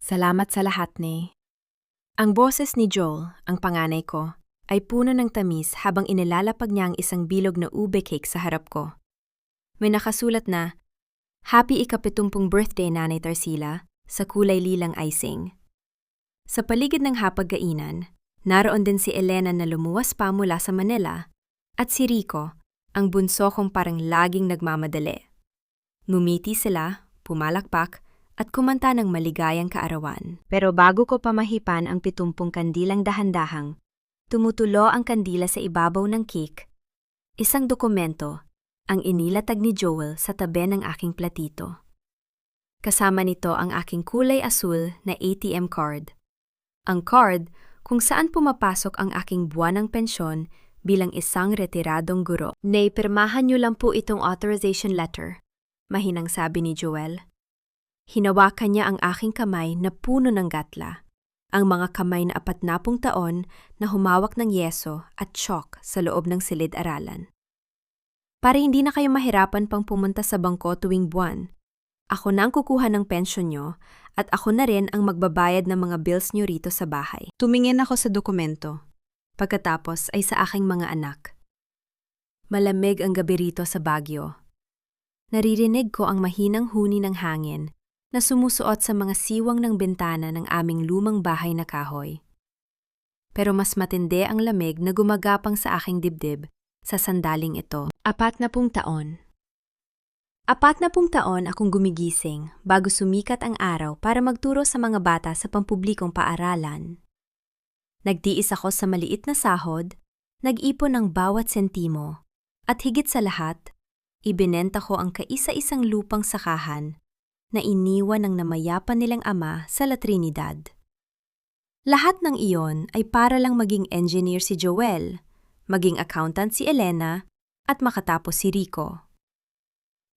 Salamat sa lahat, Nay. Ang boses ni Joel, ang panganay ko, ay puno ng tamis habang inilalapag niya ang isang bilog na ube cake sa harap ko. May nakasulat na, Happy ika-70 birthday, Nanay Tarsila, sa kulay lilang icing. Sa paligid ng hapag-kainan, naroon din si Elena na lumuwas pa mula sa Manila, at si Rico, ang bunso kong parang laging nagmamadali. Ngumiti sila, pumalakpak, at kumanta ng maligayang kaarawan. Pero bago ko pamahipan ang 70 kandilang dahan-dahang, tumutulo ang kandila sa ibabaw ng cake. Isang dokumento, ang inilatag ni Joel sa tabi ng aking platito. Kasama nito ang aking kulay asul na ATM card. Ang card kung saan pumapasok ang aking buwanang pensyon bilang isang retiradong guro. Nay, pirmahan niyo lang po itong authorization letter, mahinang sabi ni Joel. Hinawakan niya ang aking kamay na puno ng gatla, ang mga kamay na 40 taon na humawak ng yeso at chalk sa loob ng silid-aralan. Para hindi na kayo mahirapan pang pumunta sa bangko tuwing buwan, ako na ang kukuha ng pensyon niyo at ako na rin ang magbabayad ng mga bills niyo rito sa bahay. Tumingin ako sa dokumento, pagkatapos ay sa aking mga anak. Malamig ang gabi rito sa Baguio. Naririnig ko ang mahinang huni ng hangin na sumusuot sa mga siwang ng bintana ng aming lumang bahay na kahoy. Pero mas matindi ang lamig na gumagapang sa aking dibdib sa sandaling ito. 40 taon. 40 taon akong gumigising bago sumikat ang araw para magturo sa mga bata sa pampublikong paaralan. Nagtiis ako sa maliit na sahod, nag-ipon ng bawat sentimo, at higit sa lahat, ibinenta ko ang kaisa-isang lupang sakahan na iniwan ng namayapan nilang ama sa La Trinidad. Lahat ng iyon ay para lang maging engineer si Joel, maging accountant si Elena, at makatapos si Rico.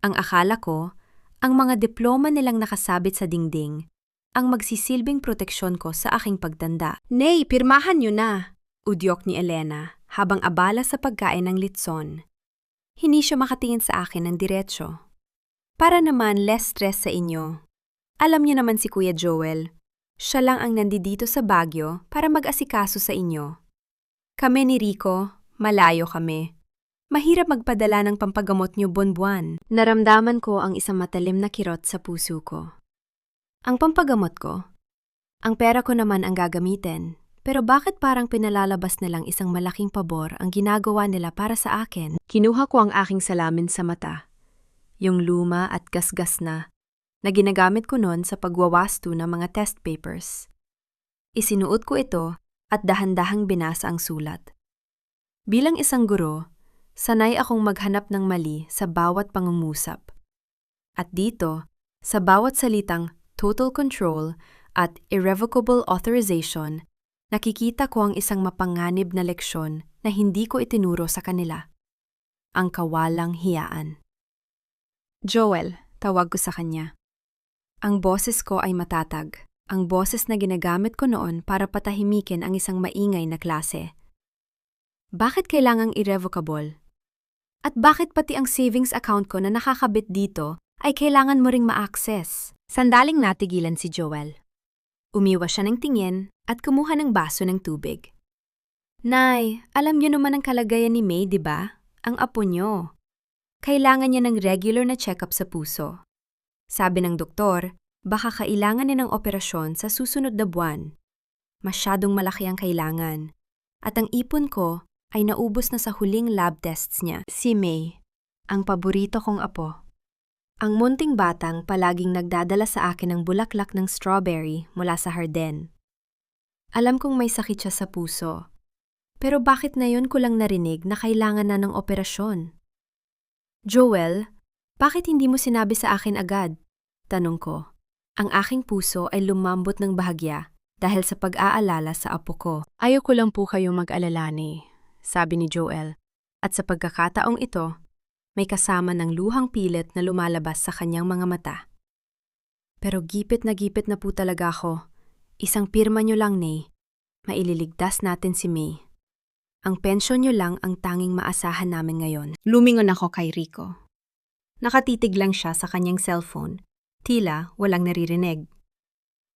Ang akala ko, ang mga diploma nilang nakasabit sa dingding, ang magsisilbing proteksyon ko sa aking pagtanda. Nay, pirmahan niyo na, udyok ni Elena habang abala sa pagkain ng litson. Hindi siya makatingin sa akin ng diretsyo. Para naman less stress sa inyo. Alam niyo naman si Kuya Joel, siya lang ang nandito sa Baguio para mag-asikaso sa inyo. Kami ni Rico, malayo kami. Mahirap magpadala ng pampagamot niyo buwan-buwan. Naramdaman ko ang isang matalim na kirot sa puso ko. Ang pampagamot ko, ang pera ko naman ang gagamitin, pero bakit parang pinalalabas nilang isang malaking pabor ang ginagawa nila para sa akin? Kinuha ko ang aking salamin sa mata. Yung luma at gasgas na ginagamit ko noon sa pagwawasto ng mga test papers. Isinuot ko ito at dahan-dahang binasa ang sulat. Bilang isang guro, sanay akong maghanap ng mali sa bawat pangungusap. At dito, sa bawat salitang total control at irrevocable authorization, nakikita ko ang isang mapanganib na leksyon na hindi ko itinuro sa kanila. Ang kawalang hiyaan. Joel, tawag ko sa kanya. Ang boses ko ay matatag, ang boses na ginagamit ko noon para patahimikin ang isang maingay na klase. Bakit kailangang irrevocable? At bakit pati ang savings account ko na nakakabit dito ay kailangan mo ring ma-access? Sandaling natigilan si Joel. Umiwas siya ng tingin at kumuha ng baso ng tubig. Nay, alam niyo naman ang kalagayan ni May, di ba? Ang apo niyo. Kailangan niya ng regular na check-up sa puso. Sabi ng doktor, baka kailangan niya ng operasyon sa susunod na buwan. Masyadong malaki ang kailangan. At ang ipon ko ay naubos na sa huling lab tests niya. Si May, ang paborito kong apo. Ang munting batang palaging nagdadala sa akin ng bulaklak ng strawberry mula sa harden. Alam kong may sakit siya sa puso. Pero bakit ngayon ko lang narinig na kailangan na ng operasyon? Joel, bakit hindi mo sinabi sa akin agad? Tanong ko. Ang aking puso ay lumambot ng bahagya dahil sa pag-aalala sa apo ko. Ayaw ko lang po kayo mag-alala ni, sabi ni Joel. At sa pagkakataong ito, may kasama ng luhang pilit na lumalabas sa kanyang mga mata. Pero gipit na po talaga ako. Isang pirma niyo lang, Nay. Maililigtas natin si May. Ang pensyon niyo lang ang tanging maasahan namin ngayon. Lumingon ako kay Rico. Nakatitig lang siya sa kanyang cellphone. Tila walang naririnig.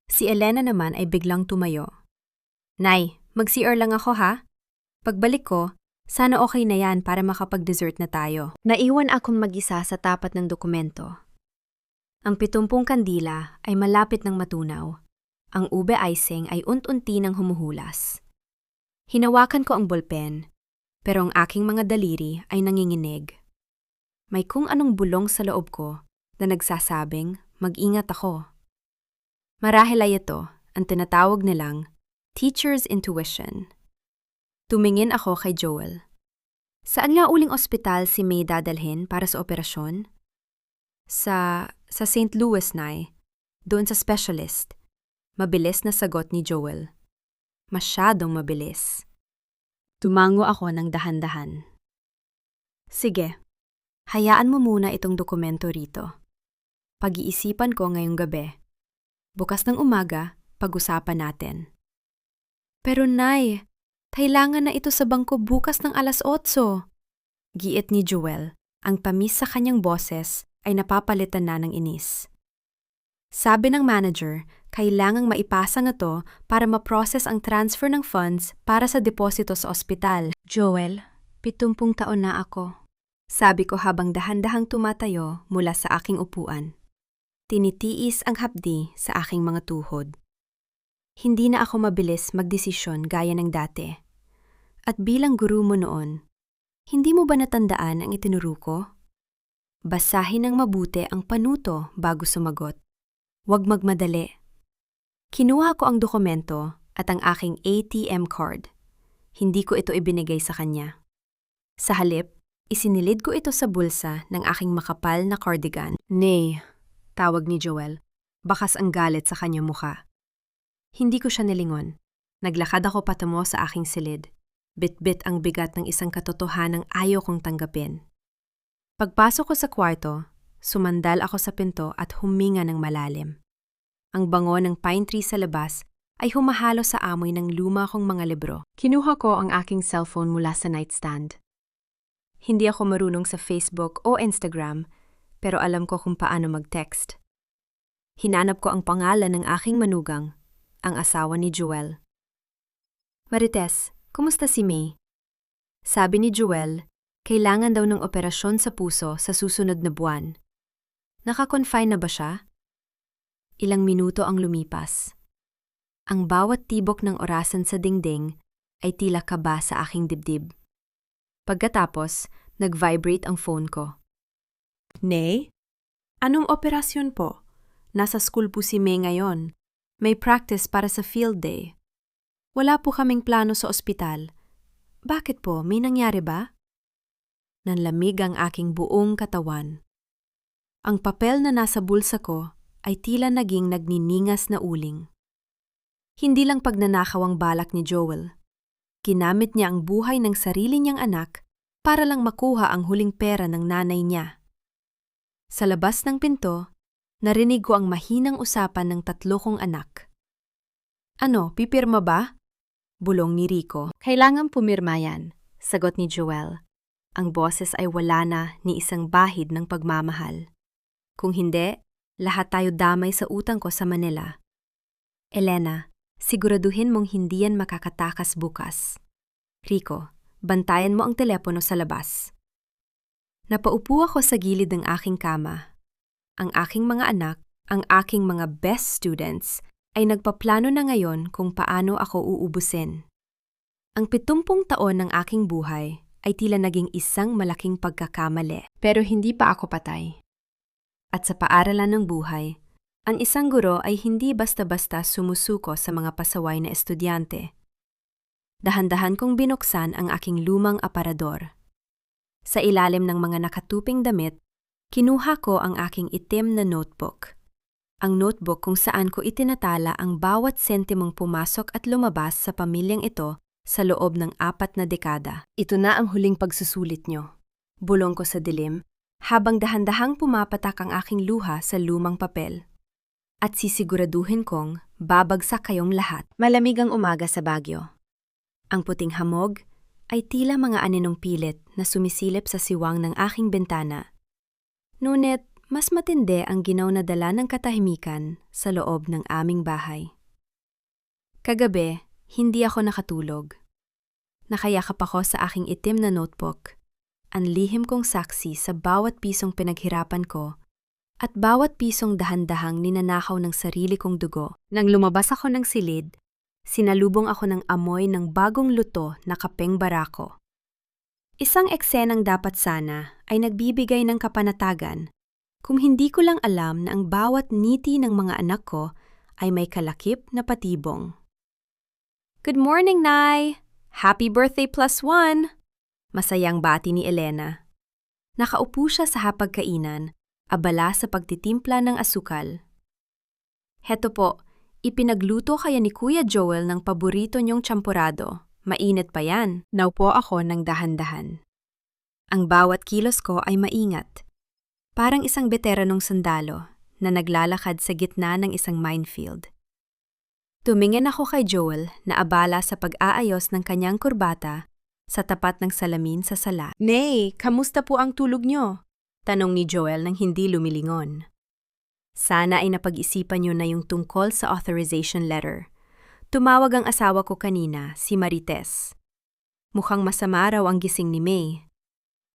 Si Elena naman ay biglang tumayo. Nay, mag-CR lang ako ha? Pagbalik ko, sana okay na yan para makapag-dessert na tayo. Naiwan akong mag-isa sa tapat ng dokumento. Ang 70 kandila ay malapit ng matunaw. Ang ube icing ay unti-unti ng humuhulas. Hinawakan ko ang bolpen, pero ang aking mga daliri ay nanginginig. May kung anong bulong sa loob ko na nagsasabing mag-ingat ako. Marahil ay ito ang tinatawag nilang teacher's intuition. Tumingin ako kay Joel. Saan nga uling ospital si May dadalhin para sa operasyon? Sa St. Louis, Nay. Doon sa specialist. Mabilis na sagot ni Joel. Masyadong mabilis. Tumango ako ng dahan-dahan. Sige, hayaan mo muna itong dokumento rito. Pag-iisipan ko ngayong gabi. Bukas ng umaga, pag-usapan natin. Pero Nay, kailangan na ito sa bangko bukas ng 8:00. Giit ni Joel, ang tamis sa kanyang boses ay napapalitan na ng inis. Sabi ng manager, kailangang maipasa nga to para ma-process ang transfer ng funds para sa deposito sa ospital. Joel, 70 taon na ako. Sabi ko habang dahan-dahang tumatayo mula sa aking upuan. Tinitiis ang hapdi sa aking mga tuhod. Hindi na ako mabilis magdesisyon gaya ng dati. At bilang guru mo noon, hindi mo ba natandaan ang itinuro ko? Basahin ng mabuti ang panuto bago sumagot. Huwag magmadali. Kinuha ko ang dokumento at ang aking ATM card. Hindi ko ito ibinigay sa kanya. Sa halip, isinilid ko ito sa bulsa ng aking makapal na cardigan. Nay, tawag ni Joel. Bakas ang galit sa kanyang mukha. Hindi ko siya nilingon. Naglakad ako patungo sa aking silid. Bit-bit ang bigat ng isang katotohanang ayaw kong tanggapin. Pagpasok ko sa kwarto, sumandal ako sa pinto at huminga ng malalim. Ang bango ng pine tree sa labas ay humahalo sa amoy ng luma kong mga libro. Kinuha ko ang aking cellphone mula sa nightstand. Hindi ako marunong sa Facebook o Instagram, pero alam ko kung paano mag-text. Hinanap ko ang pangalan ng aking manugang, ang asawa ni Joel. Marites, kumusta si May? Sabi ni Joel, kailangan daw ng operasyon sa puso sa susunod na buwan. Naka-confine na ba siya? Ilang minuto ang lumipas. Ang bawat tibok ng orasan sa dingding ay tila kaba sa aking dibdib. Pagkatapos, nag-vibrate ang phone ko. Nay? Anong operasyon po? Nasa school po si May ngayon. May practice para sa field day. Wala po kaming plano sa ospital. Bakit po? May nangyari ba? Nanlamig ang aking buong katawan. Ang papel na nasa bulsa ko ay tila naging nagniningas na uling. Hindi lang pagnanakaw ang balak ni Joel. Ginamit niya ang buhay ng sarili niyang anak para lang makuha ang huling pera ng nanay niya. Sa labas ng pinto, narinig ko ang mahinang usapan ng 3 kong anak. Ano, pipirma ba? Bulong ni Rico. Kailangan pumirma yan, sagot ni Joel. Ang boses ay wala na ni isang bahid ng pagmamahal. Kung hindi, lahat tayo damay sa utang ko sa Manila. Elena, siguraduhin mong hindi yan makakatakas bukas. Rico, bantayan mo ang telepono sa labas. Napaupo ako sa gilid ng aking kama. Ang aking mga anak, ang aking mga best students, ay nagpaplano na ngayon kung paano ako uubusin. Ang 70 taon ng aking buhay ay tila naging isang malaking pagkakamali. Pero hindi pa ako patay. At sa paaralan ng buhay, ang isang guro ay hindi basta-basta sumusuko sa mga pasaway na estudyante. Dahan-dahan kong binuksan ang aking lumang aparador. Sa ilalim ng mga nakatuping damit, kinuha ko ang aking itim na notebook. Ang notebook kung saan ko itinatala ang bawat sentimong pumasok at lumabas sa pamilyang ito sa loob ng 4 na dekada. Ito na ang huling pagsusulit nyo. Bulong ko sa dilim, habang dahan-dahang pumapatak ang aking luha sa lumang papel. At sisiguraduhin kong babagsak kayong lahat. Malamig ang umaga sa Baguio. Ang puting hamog ay tila mga aninong pilit na sumisilip sa siwang ng aking bintana. Ngunit Mas matindi ang ginaw na dala ng katahimikan sa loob ng aming bahay. Kagabi, hindi ako nakatulog. Nakayakap ako sa aking itim na notebook, ang lihim kong saksi sa bawat pisong pinaghirapan ko at bawat pisong dahan-dahang ninanakaw ng sarili kong dugo. Nang lumabas ako ng silid, sinalubong ako ng amoy ng bagong luto na kapeng barako. Isang eksenang dapat sana ay nagbibigay ng kapanatagan kung hindi ko lang alam na ang bawat ngiti ng mga anak ko ay may kalakip na patibong. Good morning, Nay! Happy birthday +1! Masayang bati ni Elena. Nakaupo siya sa hapagkainan, abala sa pagtitimpla ng asukal. Heto po, ipinagluto kaya ni Kuya Joel ng paborito niyong champorado. Mainit pa yan. Naupo ako ng dahan-dahan. Ang bawat kilos ko ay maingat. Parang isang veteranong sundalo na naglalakad sa gitna ng isang minefield. Tumingin ako kay Joel na abala sa pag-aayos ng kanyang kurbata sa tapat ng salamin sa sala. Nay, kamusta po ang tulog niyo? Tanong ni Joel nang hindi lumilingon. Sana ay napag-isipan niyo na yung tungkol sa authorization letter. Tumawag ang asawa ko kanina, si Marites. Mukhang masama raw ang gising ni May.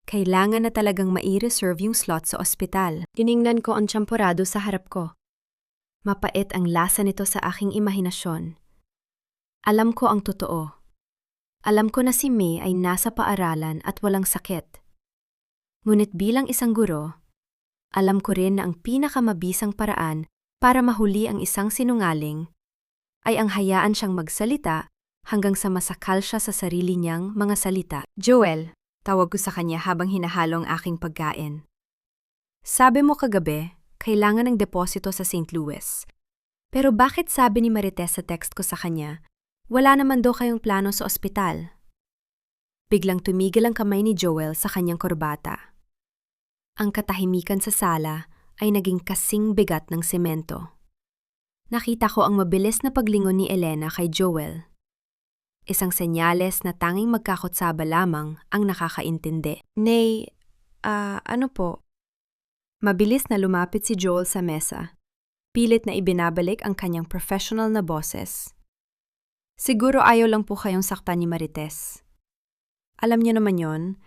Kailangan na talagang mai-reserve yung slot sa ospital. Tiningnan ko ang champorado sa harap ko. Mapait ang lasa nito sa aking imahinasyon. Alam ko ang totoo. Alam ko na si May ay nasa paaralan at walang sakit. Ngunit bilang isang guro, alam ko rin na ang pinakamabisang paraan para mahuli ang isang sinungaling ay ang hayaan siyang magsalita hanggang sa masakal siya sa sarili niyang mga salita. Joel, tawag ko sa kanya habang hinahalo ang aking pagkain. Sabi mo kagabi, kailangan ng deposito sa St. Louis. Pero bakit sabi ni Marites sa text ko sa kanya, wala naman daw kayong plano sa ospital? Biglang tumigil ang kamay ni Joel sa kanyang korbata. Ang katahimikan sa sala ay naging kasing bigat ng semento. Nakita ko ang mabilis na paglingon ni Elena kay Joel. Isang senyales na tanging magkakutsaba lamang ang nakakaintindi. Nay, ano po? Mabilis na lumapit si Joel sa mesa. Pilit na ibinabalik ang kanyang professional na boses. Siguro ayaw lang po kayong saktan ni Marites. Alam niyo naman yon,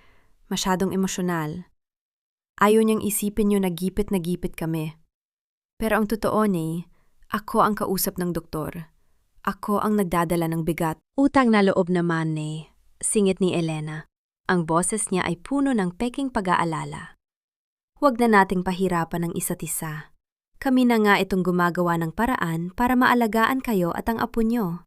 masyadong emosyonal. Ayaw niyang isipin niyo na gipit kami. Pero ang totoo ni, ako ang kausap ng doktor. Ako ang nagdadala ng bigat. Utang na loob naman ni, singit ni Elena. Ang boses niya ay puno ng peking pag-aalala. Huwag na nating pahirapan ang isa't isa. Kami na nga itong gumagawa ng paraan para maalagaan kayo at ang apo niyo.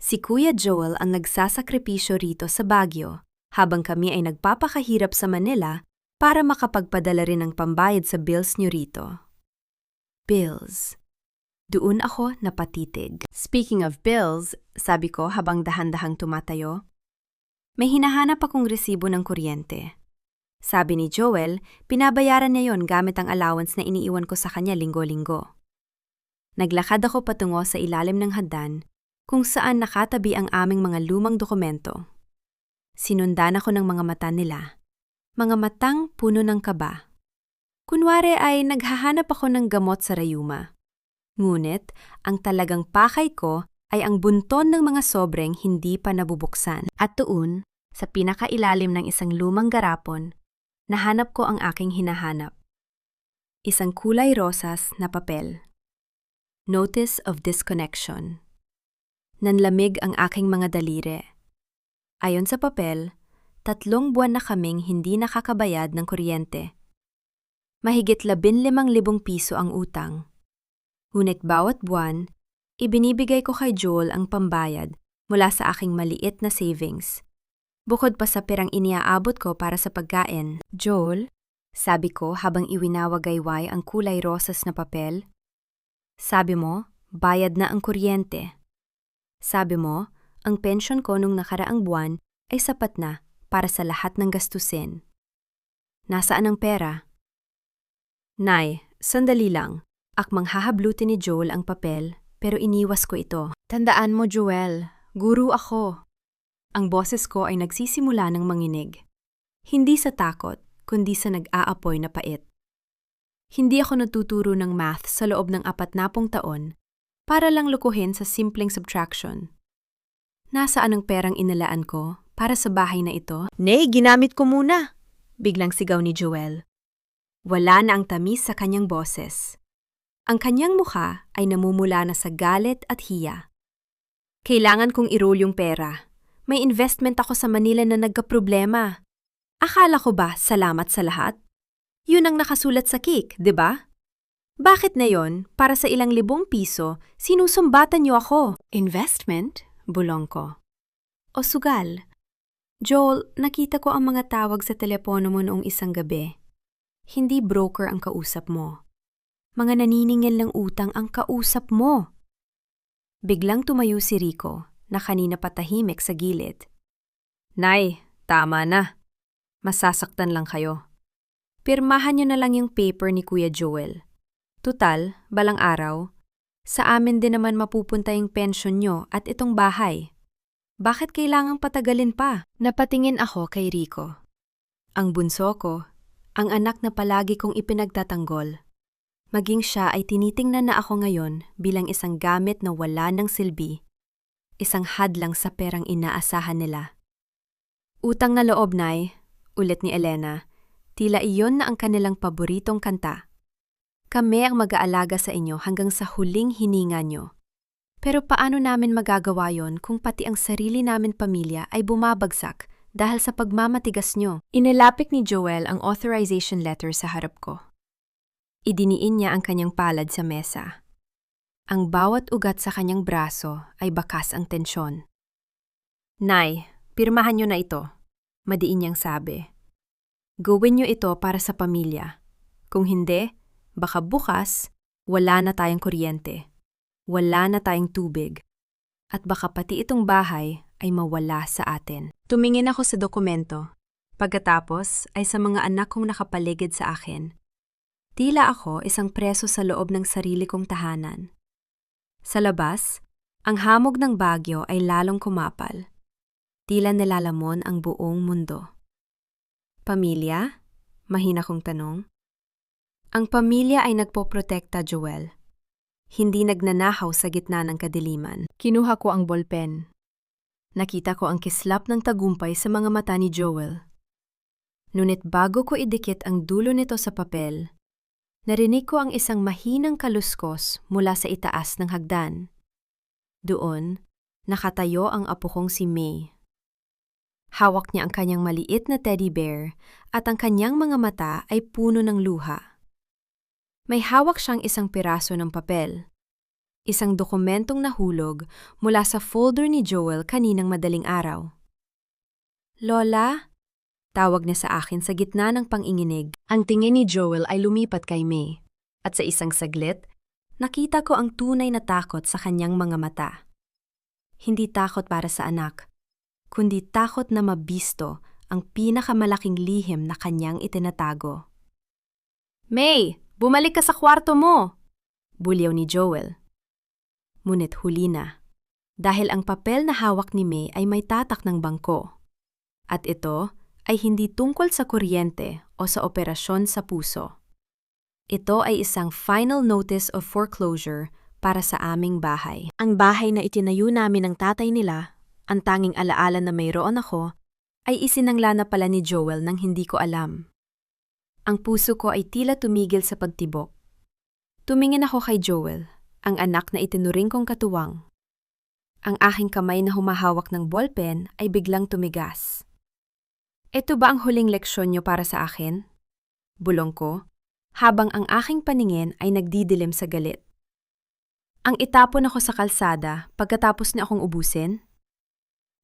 Si Kuya Joel ang nagsasakripisyo rito sa Baguio, habang kami ay nagpapakahirap sa Manila para makapagpadala rin ng pambayad sa bills niyo rito. Bills. Doon ako napatitig. Speaking of bills, sabi ko habang dahan-dahang tumatayo, may hinahanap akong resibo ng kuryente. Sabi ni Joel, pinabayaran niya yon gamit ang allowance na iniiwan ko sa kanya linggo-linggo. Naglakad ako patungo sa ilalim ng hagdan kung saan nakatabi ang aming mga lumang dokumento. Sinundan ako ng mga mata nila. Mga matang puno ng kaba. Kunwari ay naghahanap ako ng gamot sa rayuma. Ngunit, ang talagang pakay ko ay ang bunton ng mga sobreng hindi pa nabubuksan. At doon, sa pinakailalim ng isang lumang garapon, nahanap ko ang aking hinahanap. Isang kulay rosas na papel. Notice of disconnection. Nanlamig ang aking mga daliri. Ayon sa papel, 3 buwan na kaming hindi nakakabayad ng kuryente. Mahigit 15,000 piso ang utang. Ngunit bawat buwan, ibinibigay ko kay Joel ang pambayad mula sa aking maliit na savings. Bukod pa sa perang iniaabot ko para sa pagkain. Joel, sabi ko habang iwinawagayway ang kulay rosas na papel. Sabi mo, bayad na ang kuryente. Sabi mo, ang pensyon ko nung nakaraang buwan ay sapat na para sa lahat ng gastusin. Nasaan ang pera? Nay, sandali lang. Akmang hahablutin ni Joel ang papel, pero iniwas ko ito. Tandaan mo, Joel, guru ako. Ang boses ko ay nagsisimula ng manginig. Hindi sa takot, kundi sa nag-aapoy na pait. Hindi ako natuturo ng math sa loob ng 40 taon para lang lukuhin sa simpleng subtraction. Nasaan ang perang inalaan ko para sa bahay na ito? Nay, ginamit ko muna. Biglang sigaw ni Joel. Wala na ang tamis sa kanyang boses. Ang kanyang mukha ay namumula na sa galit at hiya. Kailangan kong i-roll yung pera. May investment ako sa Manila na nagkaproblema. Akala ko ba salamat sa lahat? Yun ang nakasulat sa cake, di ba? Bakit na yon, para sa ilang libong piso, sinusumbatan niyo ako? Investment? Bulong ko. O sugal? Joel, nakita ko ang mga tawag sa telepono mo noong isang gabi. Hindi broker ang kausap mo. Mga naniningil ng utang ang kausap mo. Biglang tumayo si Rico, na kanina patahimik sa gilid. Nay, tama na. Masasaktan lang kayo. Pirmahan niyo na lang yung paper ni Kuya Joel. Tutal, balang araw, sa amin din naman mapupunta yung pensyon niyo at itong bahay. Bakit kailangang patagalin pa? Napatingin ako kay Rico. Ang bunso ko, ang anak na palagi kong ipinagtatanggol. Maging siya ay tinitingnan na ako ngayon bilang isang gamit na wala ng silbi, isang hadlang sa perang inaasahan nila. Utang na loob, Nay, ulit ni Elena, tila iyon na ang kanilang paboritong kanta. Kami ang mag-aalaga sa inyo hanggang sa huling hininga nyo. Pero paano namin magagawa yon kung pati ang sarili namin pamilya ay bumabagsak dahil sa pagmamatigas nyo? Inilapik ni Joel ang authorization letter sa harap ko. Idiniin niya ang kanyang palad sa mesa. Ang bawat ugat sa kanyang braso ay bakas ang tensyon. Nay, pirmahan niyo na ito, madiin niyang sabi. Gawin niyo ito para sa pamilya. Kung hindi, baka bukas, wala na tayong kuryente, wala na tayong tubig, at baka pati itong bahay ay mawala sa atin. Tumingin ako sa dokumento. Pagkatapos ay sa mga anak kong nakapaligid sa akin. Tila ako isang preso sa loob ng sarili kong tahanan. Sa labas, ang hamog ng bagyo ay lalong kumapal. Tila nilalamon ang buong mundo. Pamilya? Mahina kong tanong. Ang pamilya ay nagpoprotekta, Joel. Hindi nagnanahaw sa gitna ng kadiliman. Kinuha ko ang bolpen. Nakita ko ang kislap ng tagumpay sa mga mata ni Joel. Ngunit bago ko idikit ang dulo nito sa papel, narinig ko ang isang mahinang kaluskos mula sa itaas ng hagdan. Doon, nakatayo ang apo kong si May. Hawak niya ang kanyang maliit na teddy bear at ang kanyang mga mata ay puno ng luha. May hawak siyang isang piraso ng papel. Isang dokumentong nahulog mula sa folder ni Joel kaninang madaling araw. Lola? Tawag niya sa akin sa gitna ng panginginig. Ang tingin ni Joel ay lumipat kay May. At sa isang saglit, nakita ko ang tunay na takot sa kanyang mga mata. Hindi takot para sa anak, kundi takot na mabisto ang pinakamalaking lihim na kanyang itinatago. May, bumalik ka sa kwarto mo! Bulyaw ni Joel. Ngunit huli na, dahil ang papel na hawak ni May ay may tatak ng bangko. At ito ay hindi tungkol sa kuryente o sa operasyon sa puso. Ito ay isang final notice of foreclosure para sa aming bahay. Ang bahay na itinayo namin ng tatay nila, ang tanging alaala na mayroon ako, ay isinangla na pala ni Joel nang hindi ko alam. Ang puso ko ay tila tumigil sa pagtibok. Tumingin ako kay Joel, ang anak na itinuring kong katuwang. Ang aking kamay na humahawak ng ballpen ay biglang tumigas. Ito ba ang huling leksyon niyo para sa akin? Bulong ko, habang ang aking paningin ay nagdidilim sa galit. Ang itapon ako sa kalsada pagkatapos niya akong ubusin?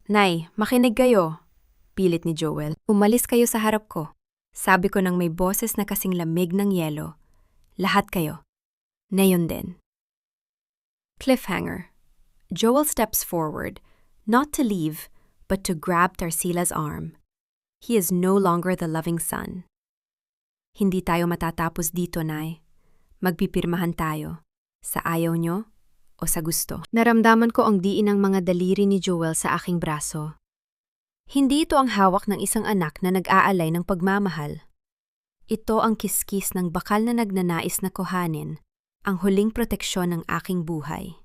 Nay, makinig kayo, pilit ni Joel. Umalis kayo sa harap ko. Sabi ko nang may boses na kasing lamig ng yelo. Lahat kayo. Ngayon din. Cliffhanger. Joel steps forward, not to leave, but to grab Tarsila's arm. He is no longer the loving son. Hindi tayo matatapos dito, Nay. Magpipirmahan tayo. Sa ayaw nyo o sa gusto. Naramdaman ko ang diin ng mga daliri ni Joel sa aking braso. Hindi ito ang hawak ng isang anak na nag-aalay ng pagmamahal. Ito ang kiskis ng bakal na nagnanais na kuhanin ang huling proteksyon ng aking buhay.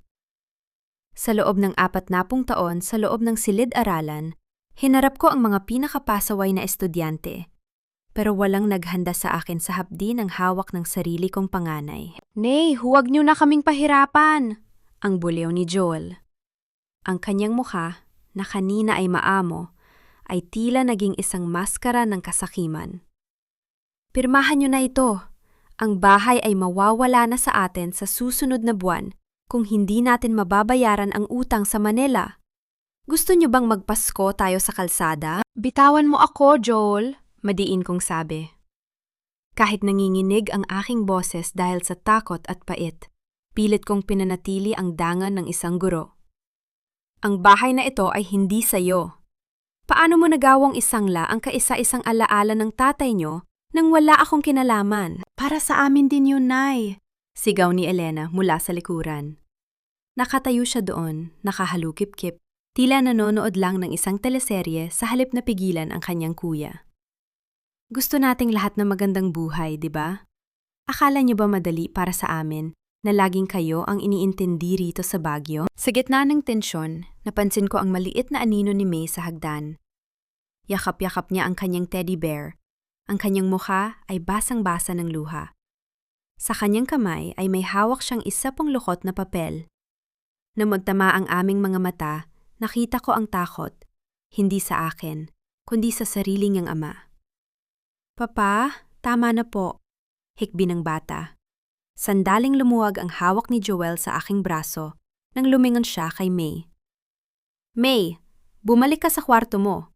Sa loob ng 40 taon sa loob ng silid-aralan, hinarap ko ang mga pinakapasaway na estudyante, pero walang naghanda sa akin sa hapdi ng hawak ng sarili kong panganay. Nay, huwag niyo na kaming pahirapan. Ang buliw ni Joel. Ang kanyang mukha, na kanina ay maamo, ay tila naging isang maskara ng kasakiman. Pirmahan niyo na ito. Ang bahay ay mawawala na sa atin sa susunod na buwan kung hindi natin mababayaran ang utang sa Manila. Gusto niyo bang magpasko tayo sa kalsada? Bitawan mo ako, Joel. Madiin kong sabi. Kahit nanginginig ang aking boses dahil sa takot at pait, pilit kong pinanatili ang dangan ng isang guro. Ang bahay na ito ay hindi sayo. Paano mo nagawang isangla ang kaisa-isang alaala ng tatay niyo nang wala akong kinalaman? Para sa amin din yun, Nay. Sigaw ni Elena mula sa likuran. Nakatayo siya doon, nakahalukip-kip, tila nanonood lang ng isang teleserye sa halip na pigilan ang kanyang kuya. Gusto nating lahat ng magandang buhay, di ba? Akala niyo ba madali para sa amin na laging kayo ang iniintindi rito sa Baguio? Sa gitna ng tensyon, napansin ko ang maliit na anino ni May sa hagdan. Yakap-yakap niya ang kanyang teddy bear. Ang kanyang mukha ay basang-basa ng luha. Sa kanyang kamay ay may hawak siyang isa pang lukot na papel. Nang magtama ang aming mga mata, nakita ko ang takot, hindi sa akin, kundi sa sarili niyang ama. Papa, tama na po, hikbi ng bata. Sandaling lumuwag ang hawak ni Joel sa aking braso nang lumingon siya kay May. May, bumalik ka sa kwarto mo.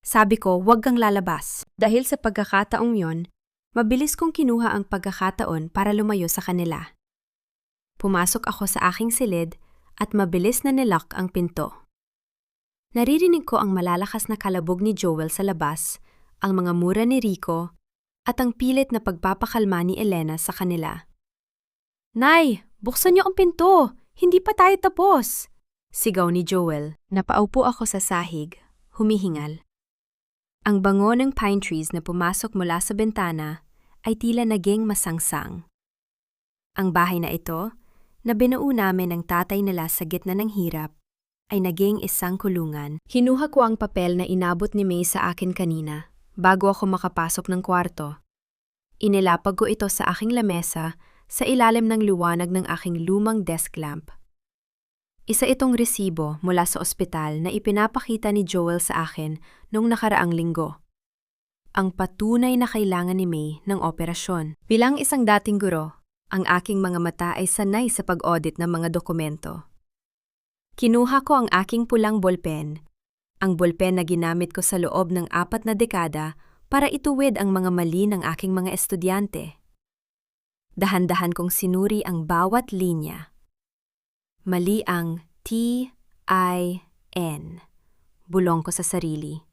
Sabi ko, huwag kang lalabas. Dahil sa pagkakataong yon, mabilis kong kinuha ang pagkakataon para lumayo sa kanila. Pumasok ako sa aking silid at mabilis na nilock ang pinto. Naririnig ko ang malalakas na kalabog ni Joel sa labas, ang mga mura ni Rico, at ang pilit na pagpapakalma ni Elena sa kanila. Nay, buksan niyo ang pinto! Hindi pa tayo tapos! Sigaw ni Joel. Napaupo ako sa sahig, humihingal. Ang bango ng pine trees na pumasok mula sa bintana ay tila naging masangsang. Ang bahay na ito, na binuo namin ng tatay nila sa gitna ng hirap, ay naging isang kulungan. Kinuha ko ang papel na inabot ni May sa akin kanina bago ako makapasok ng kwarto. Inilapag ko ito sa aking lamesa sa ilalim ng liwanag ng aking lumang desk lamp. Isa itong resibo mula sa ospital na ipinapakita ni Joel sa akin noong nakaraang linggo. Ang patunay na kailangan ni May ng operasyon. Bilang isang dating guro, ang aking mga mata ay sanay sa pag-audit ng mga dokumento. Kinuha ko ang aking pulang bolpen, ang bolpen na ginamit ko sa loob ng 4 na dekada para ituwid ang mga mali ng aking mga estudyante. Dahan-dahan kong sinuri ang bawat linya. Mali ang T-I-N. Bulong ko sa sarili.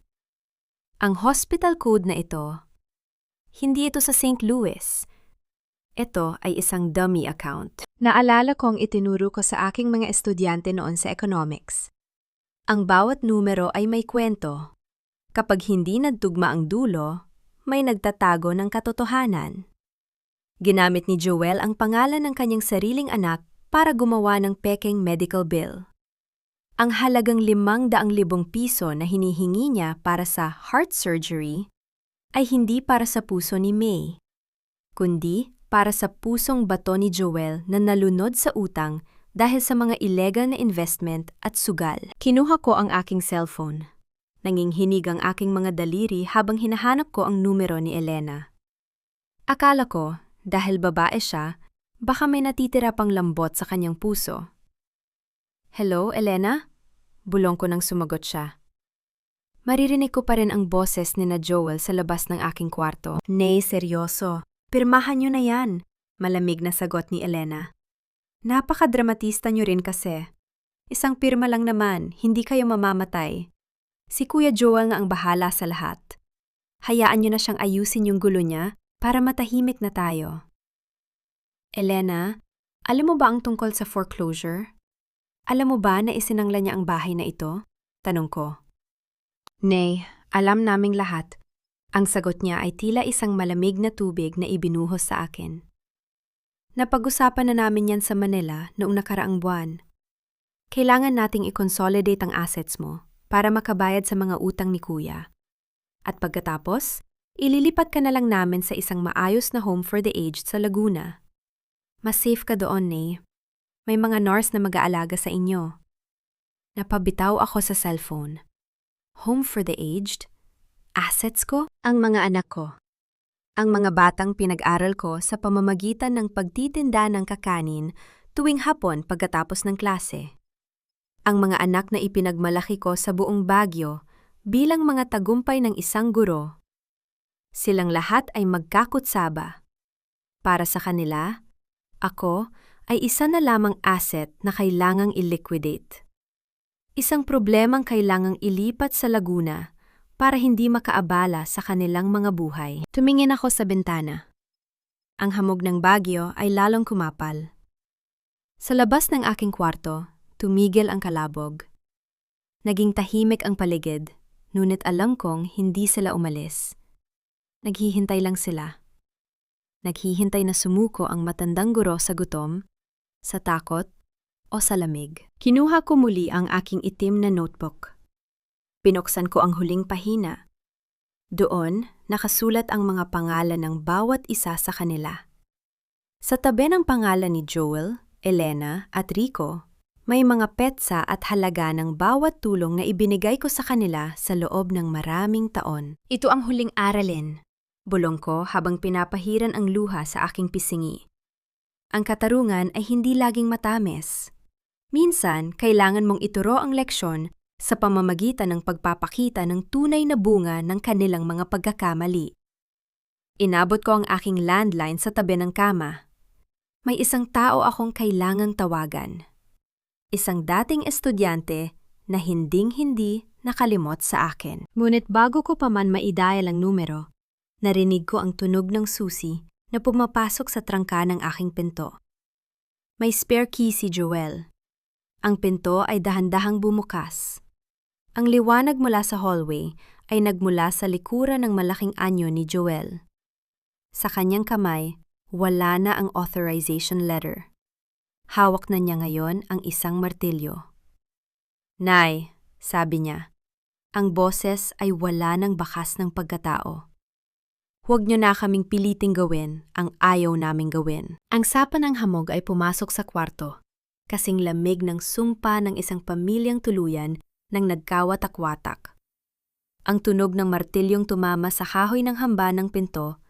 Ang hospital code na ito, hindi ito sa St. Louis. Ito ay isang dummy account. Naalala kong itinuro ko sa aking mga estudyante noon sa economics. Ang bawat numero ay may kwento. Kapag hindi nagtugma ang dulo, may nagtatago ng katotohanan. Ginamit ni Joel ang pangalan ng kanyang sariling anak para gumawa ng pekeng medical bill. Ang halagang 500,000 piso na hinihingi niya para sa heart surgery ay hindi para sa puso ni May, kundi para sa pusong bato ni Joel na nalunod sa utang dahil sa mga illegal na investment at sugal. Kinuha ko ang aking cellphone. Nanginginig ang aking mga daliri habang hinahanap ko ang numero ni Elena. Akala ko, dahil babae siya, baka may natitira pang lambot sa kanyang puso. Hello, Elena? Bulong ko nang sumagot siya. Maririnig ko pa rin ang boses ni na Joel sa labas ng aking kwarto. Nay, seryoso. Pirmahan niyo na yan. Malamig na sagot ni Elena. Napakadramatista niyo rin kasi. Isang pirma lang naman, hindi kayo mamamatay. Si Kuya Joel nga ang bahala sa lahat. Hayaan niyo na siyang ayusin yung gulo niya para matahimik na tayo. Elena, alam mo ba ang tungkol sa foreclosure? Alam mo ba na isinangla niya ang bahay na ito? Tanong ko. Nay, alam naming lahat. Ang sagot niya ay tila isang malamig na tubig na ibinuhos sa akin. Napag-usapan na namin yan sa Manila noong nakaraang buwan. Kailangan nating i-consolidate ang assets mo para makabayad sa mga utang ni Kuya. At pagkatapos, ililipat ka na lang namin sa isang maayos na home for the aged sa Laguna. Mas safe ka doon, Nay. May mga nurse na mag-aalaga sa inyo. Napabitaw ako sa cellphone. Home for the aged? Assets ko? Ang mga anak ko. Ang mga batang pinag-aral ko sa pamamagitan ng pagtitinda ng kakanin tuwing hapon pagkatapos ng klase. Ang mga anak na ipinagmalaki ko sa buong Baguio bilang mga tagumpay ng isang guro. Silang lahat ay magkakutsaba. Para sa kanila, ako ay isa na lamang asset na kailangang i-liquidate. Isang problemang kailangang ilipat sa Laguna para hindi makaabala sa kanilang mga buhay. Tumingin ako sa bintana. Ang hamog ng bagyo ay lalong kumapal. Sa labas ng aking kwarto, tumigil ang kalabog. Naging tahimik ang paligid, ngunit alam kong hindi sila umalis. Naghihintay lang sila. Naghihintay na sumuko ang matandang guro sa gutom, sa takot, o sa lamig. Kinuha ko muli ang aking itim na notebook. Pinuksan ko ang huling pahina. Doon, nakasulat ang mga pangalan ng bawat isa sa kanila. Sa tabi ng pangalan ni Joel, Elena at Rico, may mga petsa at halaga ng bawat tulong na ibinigay ko sa kanila sa loob ng maraming taon. Ito ang huling aralin. Bulong ko habang pinapahiran ang luha sa aking pisingi. Ang katarungan ay hindi laging matamis. Minsan, kailangan mong ituro ang leksyon sa pamamagitan ng pagpapakita ng tunay na bunga ng kanilang mga pagkakamali. Inabot ko ang aking landline sa tabi ng kama. May isang tao akong kailangang tawagan. Isang dating estudyante na hinding-hindi nakalimot sa akin. Ngunit bago ko pa man maidial ang numero, narinig ko ang tunog ng susi na pumapasok sa trangka ng aking pinto. May spare key si Joel. Ang pinto ay dahan-dahang bumukas. Ang liwanag mula sa hallway ay nagmula sa likuran ng malaking anyo ni Joel. Sa kanyang kamay, wala na ang authorization letter. Hawak na niya ngayon ang isang martilyo. "Nay," sabi niya, ang boses ay wala ng bakas ng pagkatao. "Huwag niyo na kaming piliting gawin ang ayaw naming gawin." Ang sapa ng hamog ay pumasok sa kwarto, kasing lamig ng sumpa ng isang pamilyang tuluyan nang nagkawatak-watak. Ang tunog ng martilyong tumama sa kahoy ng hamba ng pinto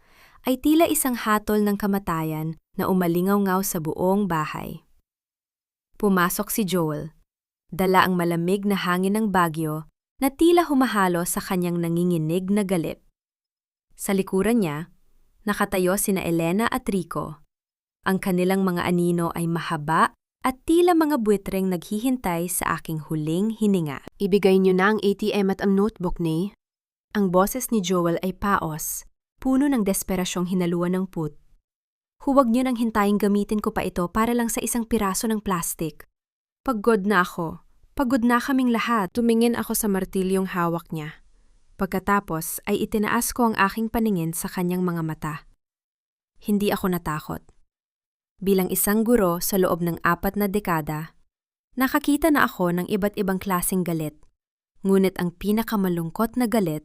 ay tila isang hatol ng kamatayan na umalingaw-ngaw sa buong bahay. Pumasok si Joel. Dala ang malamig na hangin ng Baguio na tila humahalo sa kanyang nanginginig na galit. Sa likuran niya, nakatayo sina Elena at Rico. Ang kanilang mga anino ay mahaba at tila mga buitreng naghihintay sa aking huling hininga. "Ibigay niyo na ang ATM at ang notebook, ni." Ang boses ni Joel ay paos, puno ng desperasyong hinaluan ng put. "Huwag niyo nang hintaying gamitin ko pa ito para lang sa isang piraso ng plastik. Pagod na ako. Pagod na kaming lahat." Tumingin ako sa martilyong hawak niya. Pagkatapos ay itinaas ko ang aking paningin sa kanyang mga mata. Hindi ako natakot. Bilang isang guro sa loob ng 4 na dekada, nakakita na ako ng iba't ibang klaseng galit. Ngunit ang pinakamalungkot na galit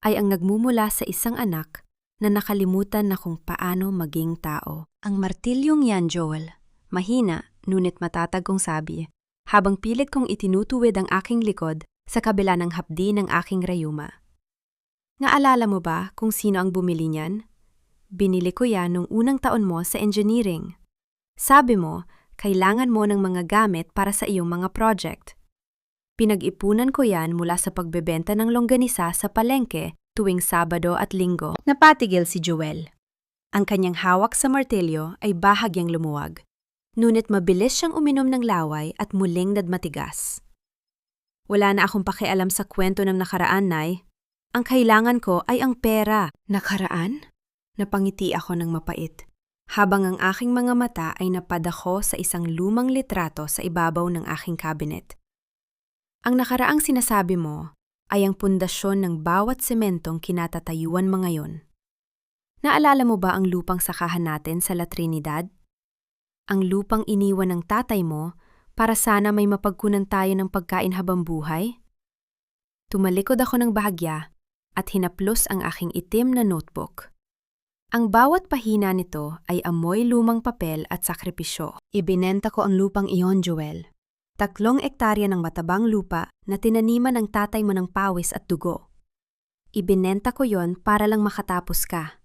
ay ang nagmumula sa isang anak na nakalimutan na kung paano maging tao. "Ang martilyong yan, Joel." Mahina, ngunit matatag kong sabi, habang pilit kong itinutuwid ang aking likod sa kabila ng hapdi ng aking rayuma. "Naalala mo ba kung sino ang bumili niyan? Binili ko yan nung unang taon mo sa engineering. Sabi mo, kailangan mo ng mga gamit para sa iyong mga project. Pinag-ipunan ko yan mula sa pagbebenta ng longganisa sa palengke tuwing Sabado at Linggo." Napatigil si Joel. Ang kanyang hawak sa martilyo ay bahagyang lumuwag. Ngunit mabilis siyang uminom ng laway at muling nadmatigas. "Wala na akong pakialam sa kwento ng nakaraan, Nay. Ang kailangan ko ay ang pera." "Nakaraan?" Napangiti ako ng mapait, habang ang aking mga mata ay napadako sa isang lumang litrato sa ibabaw ng aking cabinet. "Ang nakaraang sinasabi mo ay ang pundasyon ng bawat sementong kinatatayuan mo ngayon. Naalala mo ba ang lupang sakahan natin sa La Trinidad? Ang lupang iniwan ng tatay mo para sana may mapagkunan tayo ng pagkain habang buhay? Tumalikod ako ng bahagya at hinaplos ang aking itim na notebook. Ang bawat pahina nito ay amoy lumang papel at sakripisyo. Ibinenta ko ang lupang iyon, Joel. 3 ektarya ng matabang lupa na tinaniman ng tatay mo ng pawis at dugo. Ibinenta ko yon para lang makatapos ka.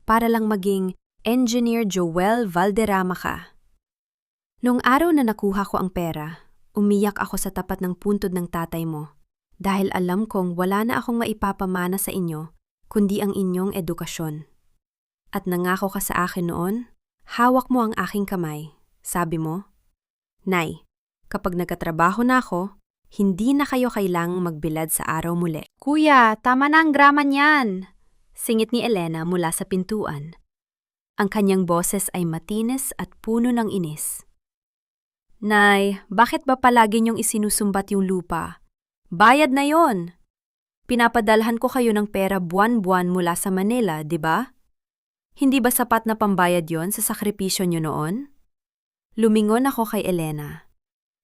Para lang maging Engineer Joel Valderrama ka. Noong araw na nakuha ko ang pera, umiyak ako sa tapat ng puntod ng tatay mo dahil alam kong wala na akong maipapamana sa inyo kundi ang inyong edukasyon. At nangako ka sa akin noon, hawak mo ang aking kamay. Sabi mo, Nay, kapag nagkatrabaho na ako, hindi na kayo kailangang magbilad sa araw muli. Kuya, tama na ang grama niyan. Singit ni Elena mula sa pintuan. Ang kanyang boses ay matinis at puno ng inis. Nay, bakit ba palagi niyong isinusumbat yung lupa? Bayad na yon. Pinapadalhan ko kayo ng pera buwan-buwan mula sa Manila, di ba? Hindi ba sapat na pambayad yon sa sakripisyo niyo noon? Lumingon ako kay Elena,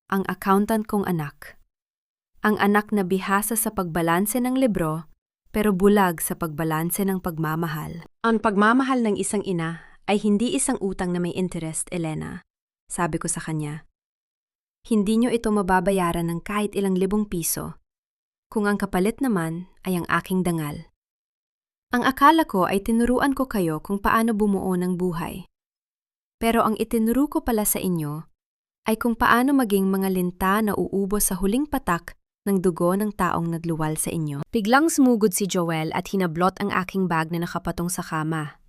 ang accountant kong anak. Ang anak na bihasa sa pagbalanse ng libro, pero bulag sa pagbalanse ng pagmamahal. Ang pagmamahal ng isang ina ay hindi isang utang na may interest, Elena. Sabi ko sa kanya. Hindi niyo ito mababayaran ng kahit ilang libong piso, kung ang kapalit naman ay ang aking dangal. Ang akala ko ay tinuruan ko kayo kung paano bumuo ng buhay. Pero ang itinuro ko pala sa inyo ay kung paano maging mga linta na uubos sa huling patak ng dugo ng taong nagluwal sa inyo. Biglang sumugod si Joel at hinablot ang aking bag na nakapatong sa kama.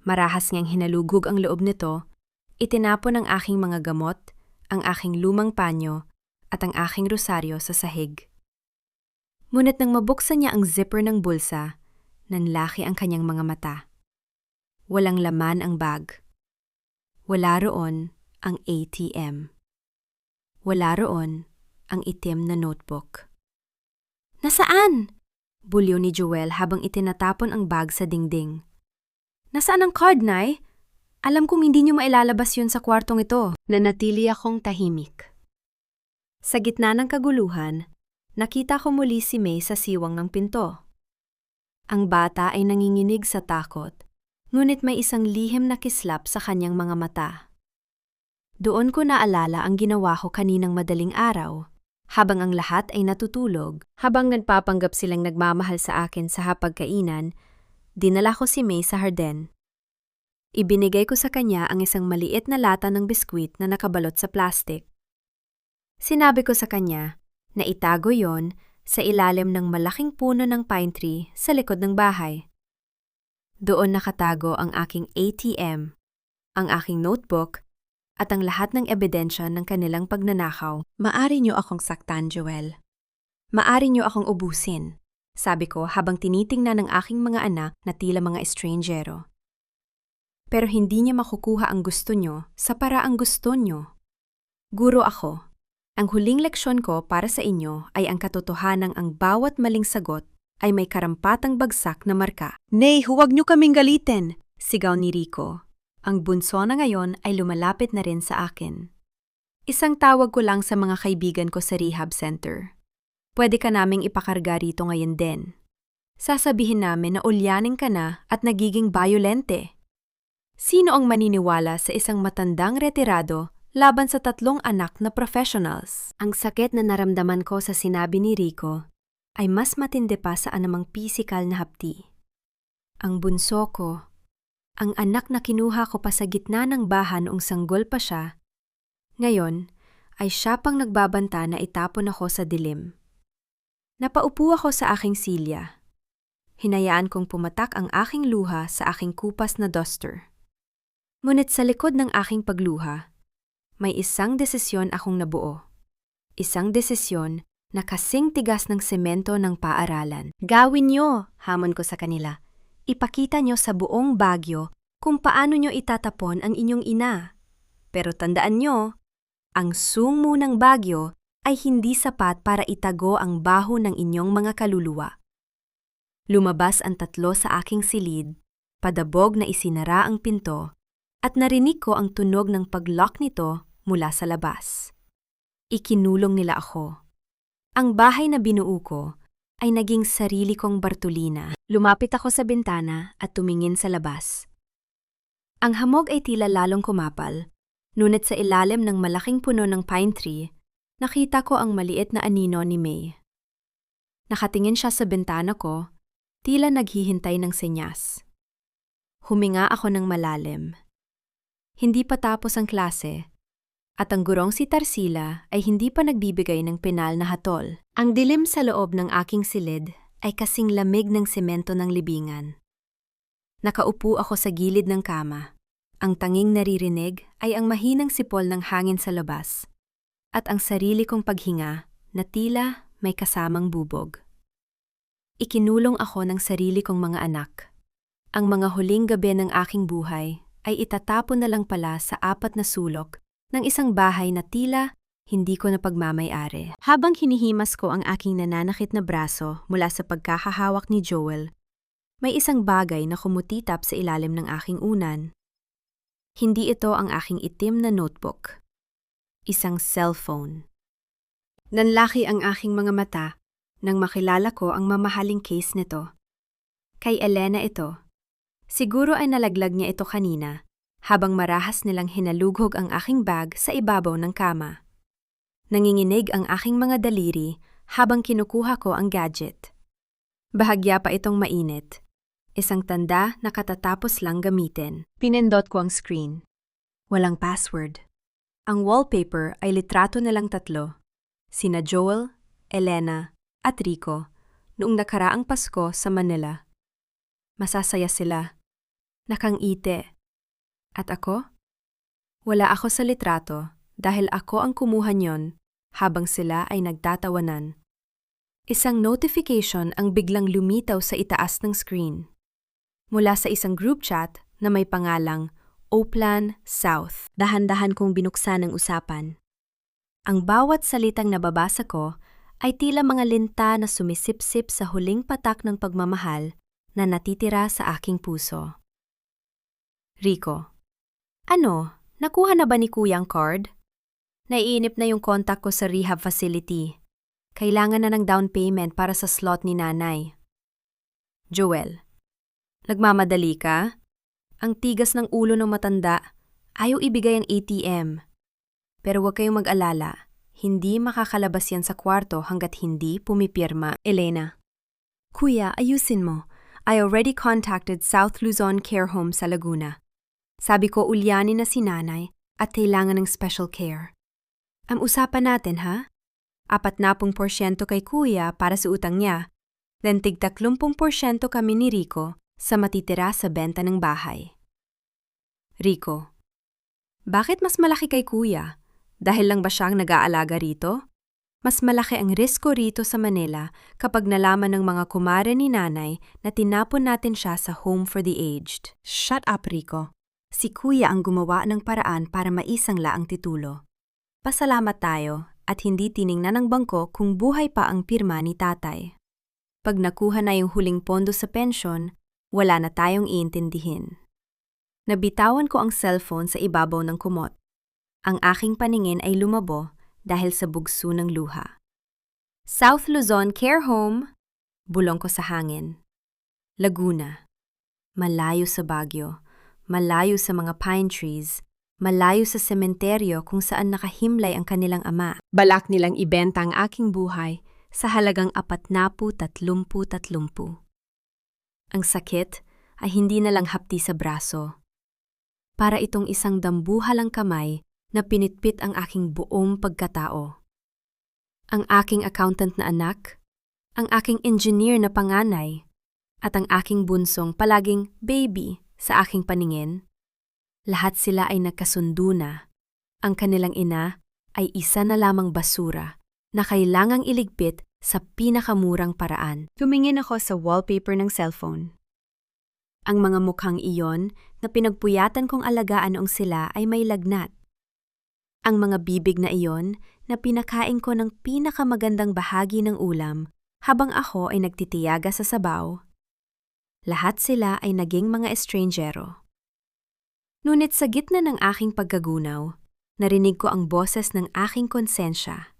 Marahas niyang hinalugog ang loob nito, itinapon ang aking mga gamot, ang aking lumang panyo, at ang aking rosaryo sa sahig. Ngunit nang mabuksan niya ang zipper ng bulsa, nanlaki ang kanyang mga mata. Walang laman ang bag. Wala roon ang ATM. Wala roon ang itim na notebook. Nasaan? Bulyo ni Joel habang itinatapon ang bag sa dingding. Nasaan ang card, Nay? Alam kong hindi niyo mailalabas yun sa kwartong ito. Nanatili akong tahimik. Sa gitna ng kaguluhan, nakita ko muli si May sa siwang ng pinto. Ang bata ay nanginginig sa takot, ngunit may isang lihim na kislap sa kanyang mga mata. Doon ko naalala ang ginawa ko kaninang madaling araw, habang ang lahat ay natutulog, habang nagpapanggap silang nagmamahal sa akin sa hapagkainan, dinala ko si May sa harden. Ibinigay ko sa kanya ang isang maliit na lata ng biskwit na nakabalot sa plastik. Sinabi ko sa kanya na itago yon sa ilalim ng malaking puno ng pine tree sa likod ng bahay. Doon nakatago ang aking ATM, ang aking notebook, at ang lahat ng ebidensya ng kanilang pagnanakaw. Maari niyo akong saktan, Joel. Maari niyo akong ubusin, sabi ko habang tinitingnan ng aking mga anak na tila mga estrangjero. Pero hindi niya makukuha ang gusto niyo sa paraang gusto niyo. Guro ako. Ang huling leksyon ko para sa inyo ay ang katotohanang ang bawat maling sagot ay may karampatang bagsak na marka. Nay, huwag niyo kaming galitin, sigaw ni Rico. Ang bunso na ngayon ay lumalapit na rin sa akin. Isang tawag ko lang sa mga kaibigan ko sa rehab center. Pwede ka naming ipakarga rito ngayon din. Sasabihin namin na ulyaning ka na at nagiging bayolente. Sino ang maniniwala sa isang matandang retirado laban sa 3 anak na professionals? Ang sakit na naramdaman ko sa sinabi ni Rico ay mas matindi pa sa anumang pisikal na hapdi. Ang bunso ko, ang anak na kinuha ko pa sa gitna ng bahan noong sanggol pa siya, ngayon ay siya pang nagbabanta na itapon ako sa dilim. Napaupo ako sa aking silya. Hinayaan kong pumatak ang aking luha sa aking kupas na duster. Ngunit sa likod ng aking pagluha, may isang desisyon akong nabuo. Isang desisyon na kasing tigas ng semento ng paaralan. Gawin niyo, hamon ko sa kanila. Ipakita niyo sa buong Baguio kung paano niyo itatapon ang inyong ina. Pero tandaan niyo, ang sumo ng Baguio ay hindi sapat para itago ang baho ng inyong mga kaluluwa. Lumabas ang tatlo sa aking silid, padabog na isinara ang pinto, at narinig ko ang tunog ng pag-lock nito mula sa labas. Ikinulong nila ako. Ang bahay na binuo ko ay naging sarili kong Bartolina. Lumapit ako sa bintana at tumingin sa labas. Ang hamog ay tila lalong kumapal, ngunit sa ilalim ng malaking puno ng pine tree, nakita ko ang maliit na anino ni May. Nakatingin siya sa bintana ko, tila naghihintay ng senyas. Huminga ako ng malalim. Hindi pa tapos ang klase, at ang gurong si Tarsila ay hindi pa nagbibigay ng penal na hatol. Ang dilim sa loob ng aking silid ay kasing lamig ng semento ng libingan. Nakaupo ako sa gilid ng kama. Ang tanging naririnig ay ang mahinang sipol ng hangin sa labas, at ang sarili kong paghinga na tila may kasamang bubog. Ikinulong ako ng sarili kong mga anak. Ang mga huling gabi ng aking buhay ay itatapon na lang pala sa 4 na sulok ng isang bahay na tila hindi ko na pagmamay-ari. Habang hinihimas ko ang aking nananakit na braso mula sa pagkakahawak ni Joel, may isang bagay na kumutitap sa ilalim ng aking unan. Hindi ito ang aking itim na notebook. Isang cellphone. Nanlaki ang aking mga mata nang makilala ko ang mamahaling case nito. Kay Elena ito. Siguro ay nalaglag niya ito kanina, habang marahas nilang hinalughog ang aking bag sa ibabaw ng kama. Nanginginig ang aking mga daliri habang kinukuha ko ang gadget. Bahagya pa itong mainit. Isang tanda na katatapos lang gamitin. Pinindot ko ang screen. Walang password. Ang wallpaper ay litrato nilang 3. Sina Joel, Elena, at Rico noong nakaraang Pasko sa Manila. Masasaya sila. Nakangiti. At ako? Wala ako sa litrato dahil ako ang kumuha niyon habang sila ay nagtatawanan. Isang notification ang biglang lumitaw sa itaas ng screen. Mula sa isang group chat na may pangalang Oplan South. Dahan-dahan kong binuksan ang usapan. Ang bawat salitang nababasa ko ay tila mga linta na sumisipsip sa huling patak ng pagmamahal na natitira sa aking puso. Rico. Ano? Nakuha na ba ni Kuya ang card? Naiinip na yung contact ko sa rehab facility. Kailangan na ng down payment para sa slot ni nanay. Joel. Nagmamadali ka? Ang tigas ng ulo ng matanda. Ayaw ibigay ang ATM. Pero huwag kayong mag-alala. Hindi makakalabas yan sa kwarto hanggat hindi pumipirma. Elena. Kuya, ayusin mo. I already contacted South Luzon Care Home sa Laguna. Sabi ko ulyanin na si nanay at kailangan ng special care. Ang usapan natin ha? 40% kay kuya para sa utang niya, then tig 30% kami ni Rico sa matitira sa benta ng bahay. Rico. Bakit mas malaki kay kuya? Dahil lang ba siyang nag-aalaga rito? Mas malaki ang risko rito sa Manila kapag nalaman ng mga kumare ni nanay na tinapon natin siya sa home for the aged. Shut up, Rico. Si kuya ang gumawa ng paraan para maisangla ang titulo. Pasalamat tayo at hindi tiningnan ng bangko kung buhay pa ang pirma ni tatay. Pag nakuha na yung huling pondo sa pensyon, wala na tayong iintindihin. Nabitawan ko ang cellphone sa ibabaw ng kumot. Ang aking paningin ay lumabo dahil sa bugso ng luha. South Luzon Care Home, bulong ko sa hangin. Laguna, malayo sa Baguio. Malayo sa mga pine trees, malayo sa sementeryo kung saan nakahimlay ang kanilang ama. Balak nilang ibenta ang aking buhay sa halagang 40-30-30. Ang sakit ay hindi na lang hapdi sa braso. Para itong isang dambuhalang kamay na pinitpit ang aking buong pagkatao. Ang aking accountant na anak, ang aking engineer na panganay, at ang aking bunsong palaging baby sa aking paningin, lahat sila ay nagkasundo na. Ang kanilang ina ay isa na lamang basura na kailangang iligpit sa pinakamurang paraan. Tumingin ako sa wallpaper ng cellphone. Ang mga mukhang iyon na pinagpuyatan kong alagaan noong sila ay may lagnat. Ang mga bibig na iyon na pinakain ko ng pinakamagandang bahagi ng ulam habang ako ay nagtitiyaga sa sabaw. Lahat sila ay naging mga estrangjero. Ngunit sa gitna ng aking pagkagunaw, narinig ko ang boses ng aking konsensya.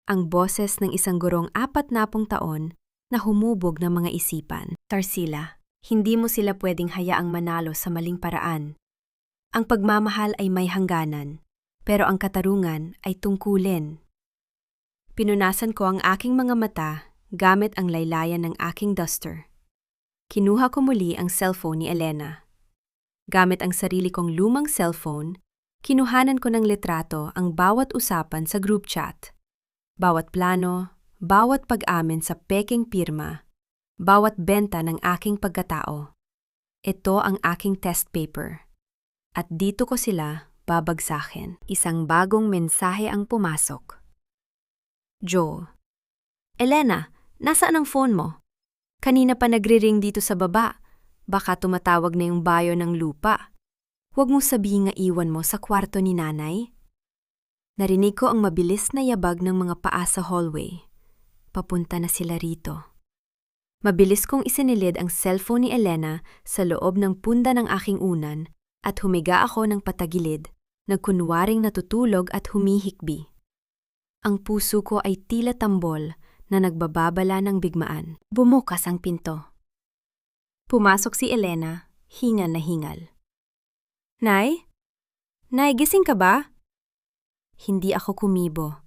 Ang boses ng isang gurong 40 taon na humubog ng mga isipan. Tarsila, hindi mo sila pwedeng hayaang manalo sa maling paraan. Ang pagmamahal ay may hangganan, pero ang katarungan ay tungkulin. Pinunasan ko ang aking mga mata gamit ang laylayan ng aking duster. Kinuha ko muli ang cellphone ni Elena. Gamit ang sarili kong lumang cellphone, kinuhanan ko ng litrato ang bawat usapan sa group chat. Bawat plano, bawat pag-amin sa peking pirma, bawat benta ng aking pagkatao. Ito ang aking test paper. At dito ko sila babagsakin. Isang bagong mensahe ang pumasok. Joe. Elena, nasaan ang phone mo? Kanina pa nagre-ring dito sa baba. Baka tumatawag na yung bayo ng lupa. Huwag mong sabihin nga iwan mo sa kwarto ni nanay. Narinig ko ang mabilis na yabag ng mga paa sa hallway. Papunta na sila rito. Mabilis kong isinilid ang cellphone ni Elena sa loob ng punda ng aking unan at humiga ako ng patagilid, nagkunwaring natutulog at humihikbi. Ang puso ko ay tila tambol na nagbababala ng bigmaan. Bumukas ang pinto. Pumasok si Elena, hingal na hingal. Nay? Nay, gising ka ba? Hindi ako kumibo.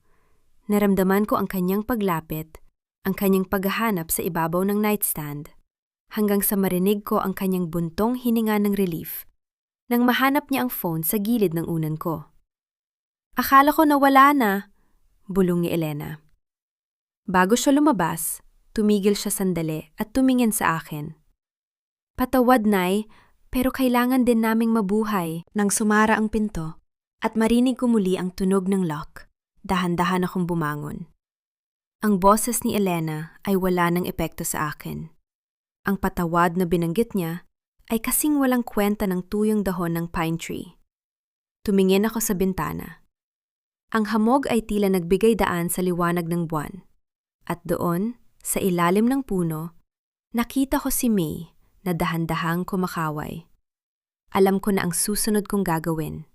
Naramdaman ko ang kanyang paglapit, ang kanyang paghahanap sa ibabaw ng nightstand, hanggang sa marinig ko ang kanyang buntong hininga ng relief nang mahanap niya ang phone sa gilid ng unan ko. Akala ko nawala na, bulong ni Elena. Bago siya lumabas, tumigil siya sandali at tumingin sa akin. Patawad, Nay, pero kailangan din naming mabuhay. Nang sumara ang pinto at marinig ko muli ang tunog ng lock, dahan-dahan akong bumangon. Ang boses ni Elena ay wala ng epekto sa akin. Ang patawad na binanggit niya ay kasing walang kwenta ng tuyong dahon ng pine tree. Tumingin ako sa bintana. Ang hamog ay tila nagbigay daan sa liwanag ng buwan. At doon, sa ilalim ng puno, nakita ko si May na dahan-dahang kumakaway. Alam ko na ang susunod kong gagawin.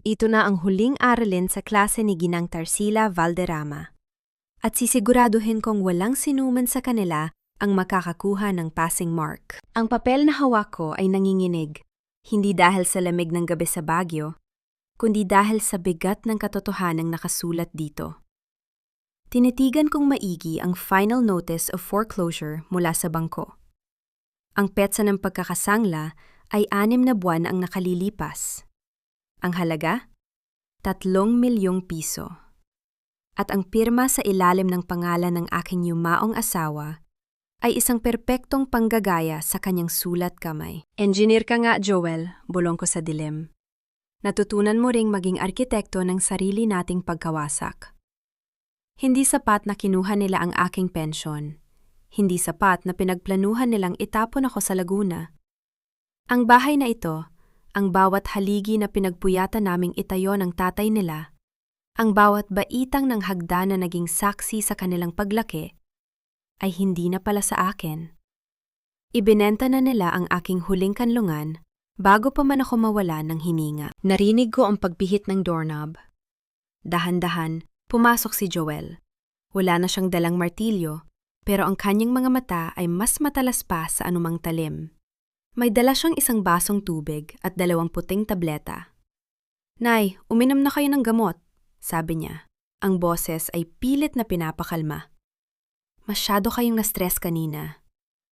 Ito na ang huling aralin sa klase ni Ginang Tarsila Valderrama. At sisiguraduhin kong walang sinuman sa kanila ang makakakuha ng passing mark. Ang papel na hawak ko ay nanginginig, hindi dahil sa lamig ng gabi sa Baguio, kundi dahil sa bigat ng katotohanang nakasulat dito. Tinitigan kong maigi ang final notice of foreclosure mula sa bangko. Ang petsa ng pagkakasangla ay 6 na buwan ang nakalilipas. Ang halaga? 3 milyong piso. At ang pirma sa ilalim ng pangalan ng aking yumaong asawa ay isang perpektong panggagaya sa kanyang sulat kamay. Engineer ka nga, Joel, bulong ko sa dilim. Natutunan mo ring maging arkitekto ng sarili nating pagkawasak. Hindi sapat na kinuha nila ang aking pensyon. Hindi sapat na pinagplanuhan nilang itapon ako sa Laguna. Ang bahay na ito, ang bawat haligi na pinagpuyatan naming itayo ng tatay nila, ang bawat baitang ng hagdan na naging saksi sa kanilang paglaki, ay hindi na pala sa akin. Ibinenta na nila ang aking huling kanlungan bago pa man ako mawala ng hininga. Narinig ko ang pagpihit ng doorknob. Dahan-dahan, pumasok si Joel. Wala na siyang dalang martilyo, pero ang kanyang mga mata ay mas matalas pa sa anumang talim. May dala siyang isang basong tubig at 2 puting tableta. Nay, uminom na kayo ng gamot, sabi niya. Ang boses ay pilit na pinapakalma. Masyado kayong na-stress kanina.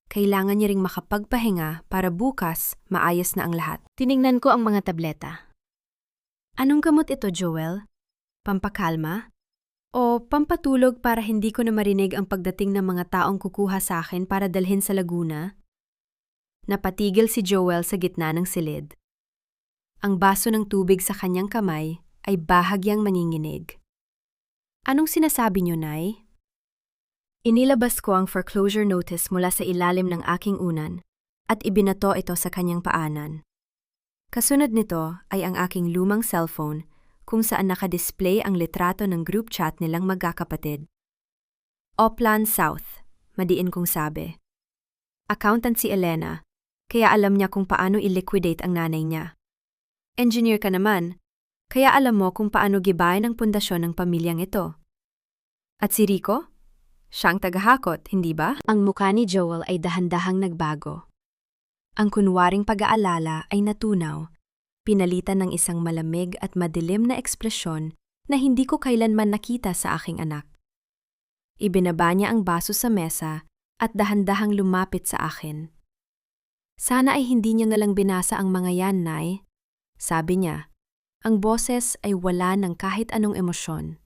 Kailangan niya ring makapagpahinga para bukas maayos na ang lahat. Tiningnan ko ang mga tableta. Anong gamot ito, Joel? Pampakalma? O pampatulog para hindi ko na marinig ang pagdating ng mga taong kukuha sa akin para dalhin sa Laguna? Napatigil si Joel sa gitna ng silid. Ang baso ng tubig sa kanyang kamay ay bahagyang manginginig. Anong sinasabi niyo, Nay? Inilabas ko ang foreclosure notice mula sa ilalim ng aking unan at ibinato ito sa kanyang paanan. Kasunod nito ay ang aking lumang cellphone kung saan nakadisplay ang litrato ng group chat nilang magkakapatid. Oplan South, madiin kong sabi. Accountant si Elena, kaya alam niya kung paano i-liquidate ang nanay niya. Engineer ka naman, kaya alam mo kung paano gibayan ang pundasyon ng pamilyang ito. At si Rico? Siyang tagahakot, hindi ba? Ang mukha ni Joel ay dahan-dahang nagbago. Ang kunwaring pag-aalala ay natunaw, pinalitan ng isang malamig at madilim na ekspresyon na hindi ko kailanman nakita sa aking anak. Ibinaba niya ang baso sa mesa at dahan-dahang lumapit sa akin. Sana ay hindi niyo nalang binasa ang mga yan, Nay. Sabi niya, ang boses ay wala ng kahit anong emosyon.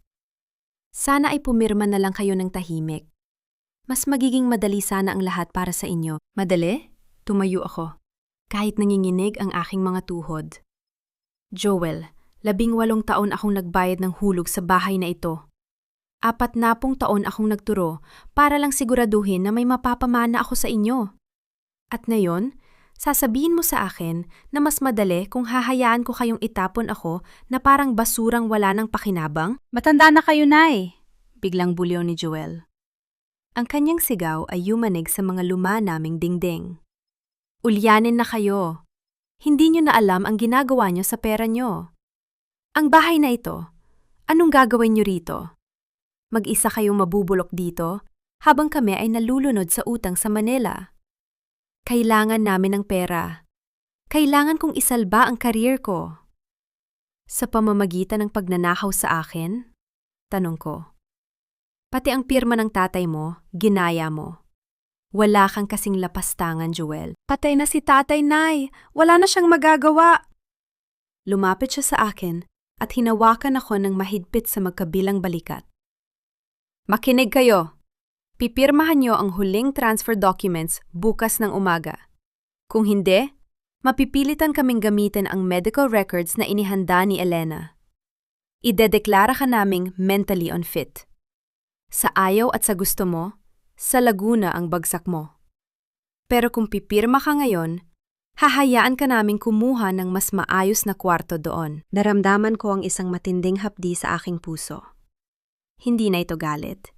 Sana ay pumirma na lang kayo ng tahimik. Mas magiging madali sana ang lahat para sa inyo. Madali? Tumayo ako. Kahit nanginginig ang aking mga tuhod. Joel, 18 taon akong nagbayad ng hulog sa bahay na ito. 40 taon akong nagturo para lang siguraduhin na may mapapamana ako sa inyo. At ngayon, sasabihin mo sa akin na mas madali kung hahayaan ko kayong itapon ako na parang basurang wala ng pakinabang? Matanda na kayo, Nay. Biglang bulyaw ni Joel. Ang kanyang sigaw ay yumanig sa mga luma naming dingding. Ulyanin na kayo. Hindi nyo na alam ang ginagawa nyo sa pera nyo. Ang bahay na ito, anong gagawin nyo rito? Mag-isa kayong mabubulok dito habang kami ay nalulunod sa utang sa Manila. Kailangan namin ng pera. Kailangan kong isalba ang career ko. Sa pamamagitan ng pagnanakaw sa akin? Tanong ko. Pati ang pirma ng tatay mo, ginaya mo. Wala kang kasing lapastangan, Joel. Patay na si tatay, Nay. Wala na siyang magagawa. Lumapit siya sa akin at hinawakan ako ng mahigpit sa magkabilang balikat. Makinig kayo. Pipirmahan niyo ang huling transfer documents bukas ng umaga. Kung hindi, mapipilitan kaming gamitin ang medical records na inihanda ni Elena. Idedeklara ka naming mentally unfit. Sa ayaw at sa gusto mo, sa Laguna ang bagsak mo. Pero kung pipirma ka ngayon, hahayaan ka naming kumuha ng mas maayos na kwarto doon. Naramdaman ko ang isang matinding hapdi sa aking puso. Hindi na ito galit.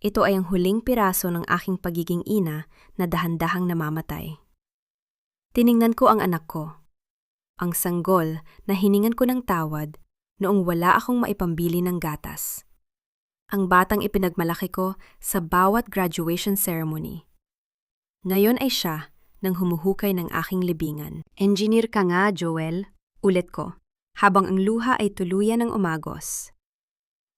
Ito ay ang huling piraso ng aking pagiging ina na dahan-dahang namamatay. Tiningnan ko ang anak ko. Ang sanggol na hiningan ko ng tawad noong wala akong maipambili ng gatas. Ang batang ipinagmalaki ko sa bawat graduation ceremony. Ngayon ay siya nang humuhukay ng aking libingan. Engineer ka nga, Joel. Ulit ko, habang ang luha ay tuluyan ng umagos.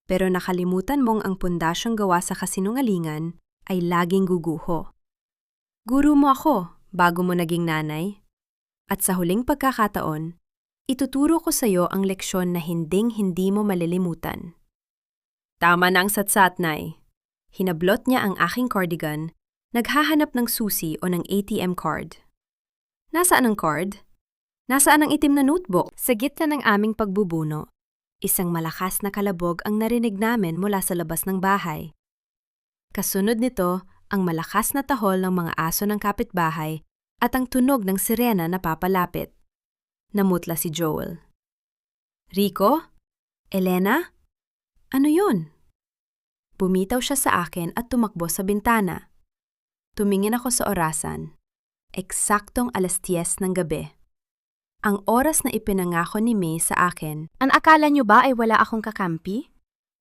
Pero nakalimutan mong ang pundasyong gawa sa kasinungalingan ay laging guguho. Guro mo ako bago mo naging nanay. At sa huling pagkakataon, ituturo ko sa iyo ang leksyon na hinding-hindi mo malilimutan. Tama na ang satsat, Nay. Hinablot niya ang aking cardigan, naghahanap ng susi o ng ATM card. Nasaan ang card? Nasaan ang itim na notebook? Sa gitna ng aming pagbubuno, isang malakas na kalabog ang narinig namin mula sa labas ng bahay. Kasunod nito, ang malakas na tahol ng mga aso ng kapitbahay at ang tunog ng sirena na papalapit. Namutla si Joel. Rico? Elena? Ano yun? Bumitaw siya sa akin at tumakbo sa bintana. Tumingin ako sa orasan. Eksaktong 10:00 ng gabi. Ang oras na ipinangako ni May sa akin. Ang akala niyo ba ay wala akong kakampi?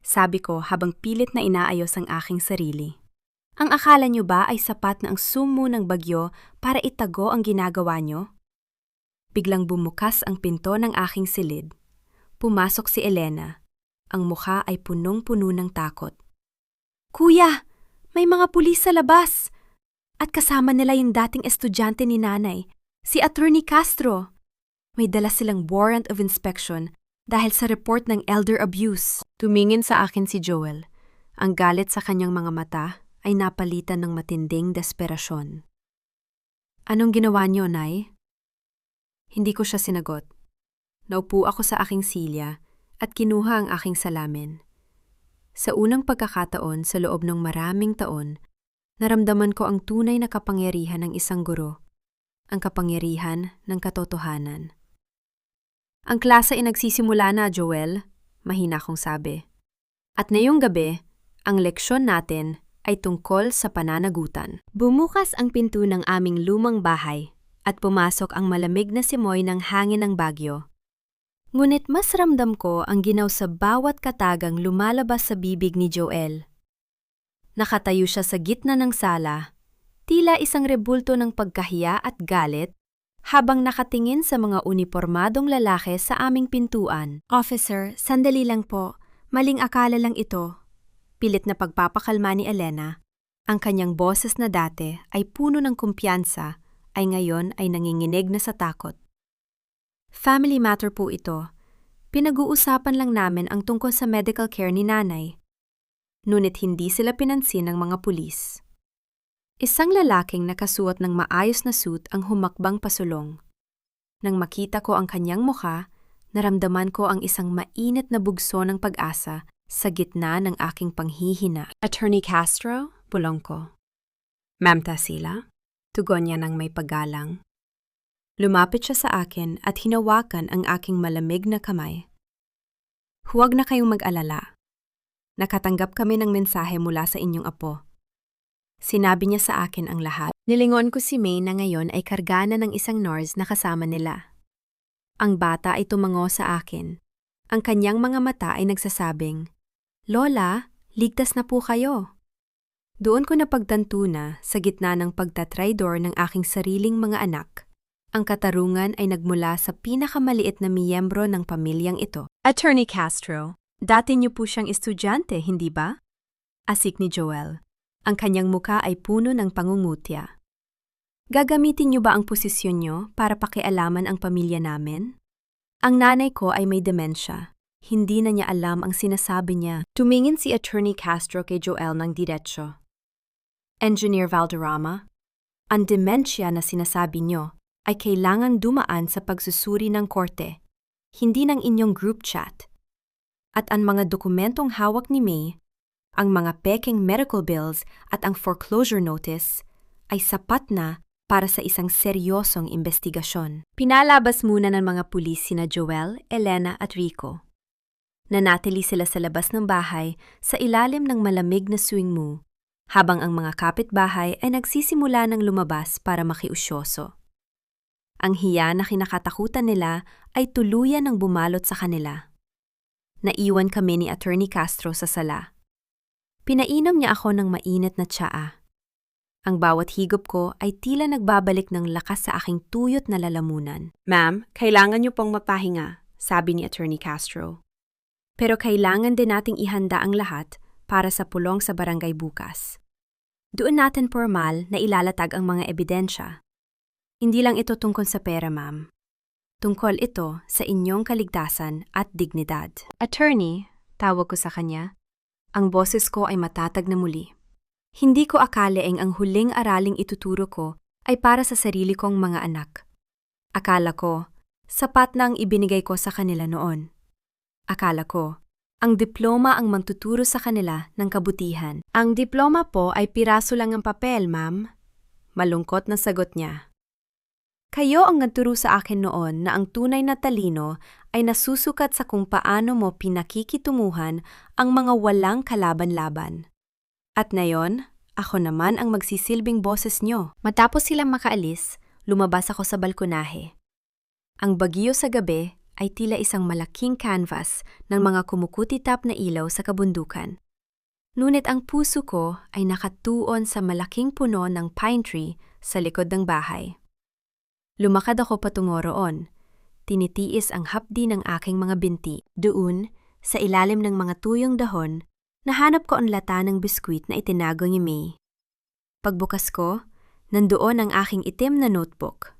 Sabi ko habang pilit na inaayos ang aking sarili. Ang akala niyo ba ay sapat na ang sumo ng bagyo para itago ang ginagawa niyo? Biglang bumukas ang pinto ng aking silid. Pumasok si Elena. Ang mukha ay punong-puno ng takot. Kuya, may mga pulis sa labas! At kasama nila yung dating estudyante ni nanay, si Attorney Castro. May dala silang warrant of inspection dahil sa report ng elder abuse. Tumingin sa akin si Joel. Ang galit sa kanyang mga mata ay napalitan ng matinding desperasyon. Anong ginawa niyo, Nay? Hindi ko siya sinagot. Naupo ako sa aking silya at kinuha ang aking salamin. Sa unang pagkakataon sa loob ng maraming taon, naramdaman ko ang tunay na kapangyarihan ng isang guro, ang kapangyarihan ng katotohanan. Ang klase ay nagsisimula na, Joel, mahina kong sabi. At ngayong gabi, ang leksyon natin ay tungkol sa pananagutan. Bumukas ang pinto ng aming lumang bahay at pumasok ang malamig na simoy ng hangin ng Bagyo. Ngunit mas ramdam ko ang ginaw sa bawat katagang lumalabas sa bibig ni Joel. Nakatayo siya sa gitna ng sala, tila isang rebulto ng pagkahiya at galit, habang nakatingin sa mga unipormadong lalaki sa aming pintuan. Officer, sandali lang po. Maling akala lang ito. Pilit na pagpapakalma ni Elena, ang kanyang boses na dati ay puno ng kumpiyansa, ay ngayon ay nanginginig na sa takot. Family matter po ito. Pinag-uusapan lang namin ang tungkol sa medical care ni nanay. Ngunit hindi sila pinansin ng mga pulis. Isang lalaking nakasuot ng maayos na suit ang humakbang pasulong. Nang makita ko ang kanyang mukha, naramdaman ko ang isang mainit na bugso ng pag-asa sa gitna ng aking panghihina. Attorney Castro, bulong ko. Ma'am Tasila, tugon niya ng may paggalang. Lumapit siya sa akin at hinawakan ang aking malamig na kamay. Huwag na kayong mag-alala. Nakatanggap kami ng mensahe mula sa inyong apo. Sinabi niya sa akin ang lahat. Nilingon ko si May na ngayon ay kargana ng isang nurse na kasama nila. Ang bata ay tumango sa akin. Ang kanyang mga mata ay nagsasabing, "Lola, ligtas na po kayo." Doon ko napagtanto na sa gitna ng pagtatraydor ng aking sariling mga anak, ang katarungan ay nagmula sa pinakamaliit na miyembro ng pamilyang ito. Attorney Castro, dati niyo po siyang estudyante, hindi ba? Asik ni Joel. Ang kanyang muka ay puno ng pangungutya. Gagamitin niyo ba ang posisyon niyo para pakialaman ang pamilya namin? Ang nanay ko ay may demensya. Hindi na niya alam ang sinasabi niya. Tumingin si Attorney Castro kay Joel ng diretsyo. Engineer Valderrama, ang demensya na sinasabi niyo ay kailangang dumaan sa pagsusuri ng korte, hindi ng inyong group chat. At ang mga dokumentong hawak ni May, ang mga peking medical bills at ang foreclosure notice ay sapat na para sa isang seryosong investigasyon. Pinalabas muna ng mga pulis sina Joel, Elena at Rico. Nanatili sila sa labas ng bahay sa ilalim ng malamig na swing mu, habang ang mga kapitbahay ay nagsisimula ng lumabas para makiusyoso. Ang hiya na kinakatakutan nila ay tuluyan ng bumalot sa kanila. Naiwan kami ni Attorney Castro sa sala. Pinainom niya ako ng mainit na tsaa. Ang bawat higop ko ay tila nagbabalik ng lakas sa aking tuyot na lalamunan. "Ma'am, kailangan niyo pong mapahinga," sabi ni Attorney Castro. "Pero kailangan din nating ihanda ang lahat para sa pulong sa barangay bukas. Doon natin formal na ilalatag ang mga ebidensya. Hindi lang ito tungkol sa pera, ma'am. Tungkol ito sa inyong kaligtasan at dignidad." "Attorney," tawag ko sa kanya. Ang boses ko ay matatag na muli. Hindi ko akalaing ang huling araling ituturo ko ay para sa sarili kong mga anak. Akala ko, sapat na ang ibinigay ko sa kanila noon. Akala ko, ang diploma ang magtuturo sa kanila ng kabutihan. "Ang diploma po ay piraso lang ng papel, ma'am." Malungkot na sagot niya. "Kayo ang nagturo sa akin noon na ang tunay na talino ay nasusukat sa kung paano mo pinakikitunguhan ang mga walang kalaban-laban. At ngayon, ako naman ang magsisilbing boses nyo." Matapos silang makaalis, lumabas ako sa balkonahe. Ang bagyo sa gabi ay tila isang malaking canvas ng mga kumukutitap na ilaw sa kabundukan. Ngunit ang puso ko ay nakatuon sa malaking puno ng pine tree sa likod ng bahay. Lumakad ako patungo roon. Tinitiis ang hapdi ng aking mga binti. Doon, sa ilalim ng mga tuyong dahon, nahanap ko ang lata ng biskwit na itinago ni May. Pagbukas ko, nandoon ang aking itim na notebook.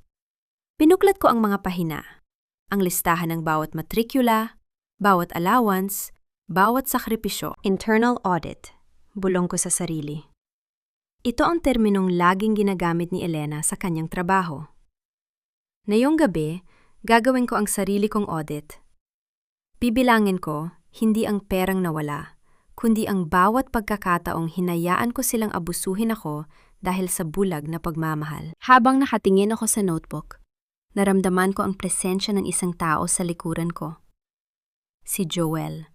Pinuklat ko ang mga pahina, ang listahan ng bawat matrikula, bawat allowance, bawat sakripisyo. Internal audit, bulong ko sa sarili. Ito ang terminong laging ginagamit ni Elena sa kanyang trabaho. Ngayong gabi, gagawin ko ang sarili kong audit. Bibilangin ko, hindi ang perang nawala, kundi ang bawat pagkakataong hinayaan ko silang abusuhin ako dahil sa bulag na pagmamahal. Habang nakatingin ako sa notebook, Naramdaman ko ang presensya ng isang tao sa likuran ko. Si Joel.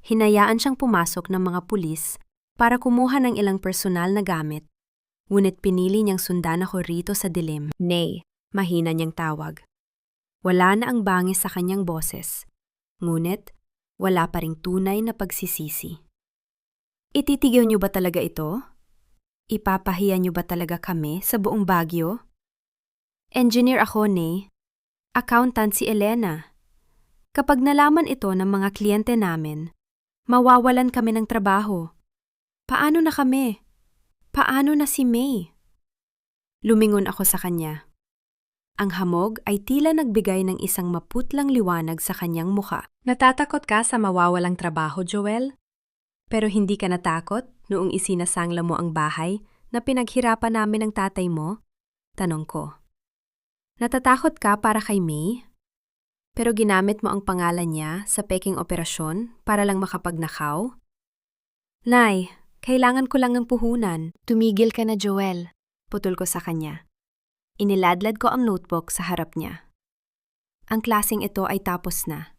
Hinayaan siyang pumasok ng mga pulis para kumuha ng ilang personal na gamit, ngunit pinili niyang sundan ako rito sa dilim. Nay, mahina niyang tawag. Wala na ang bangis sa kanyang boses, ngunit wala pa ring tunay na pagsisisi. Ititigil niyo ba talaga ito? Ipapahiya niyo ba talaga kami sa buong Baguio? Engineer ako, Nay. Accountant si Elena. Kapag nalaman ito ng mga kliyente namin, mawawalan kami ng trabaho. Paano na kami? Paano na si May? Lumingon ako sa kanya. Ang hamog ay tila nagbigay ng isang maputlang liwanag sa kanyang muka. Natatakot ka sa mawawalang trabaho, Joel? Pero hindi ka natakot noong isinasangla mo ang bahay na pinaghirapan namin ng tatay mo? Tanong ko. Natatakot ka para kay May? Pero ginamit mo ang pangalan niya sa peking operasyon para lang makapagnakaw? Nay, kailangan ko lang ng puhunan. Tumigil ka na, Joel. Putol ko sa kanya. Iniladlad ko ang notebook sa harap niya. Ang klaseng ito ay tapos na.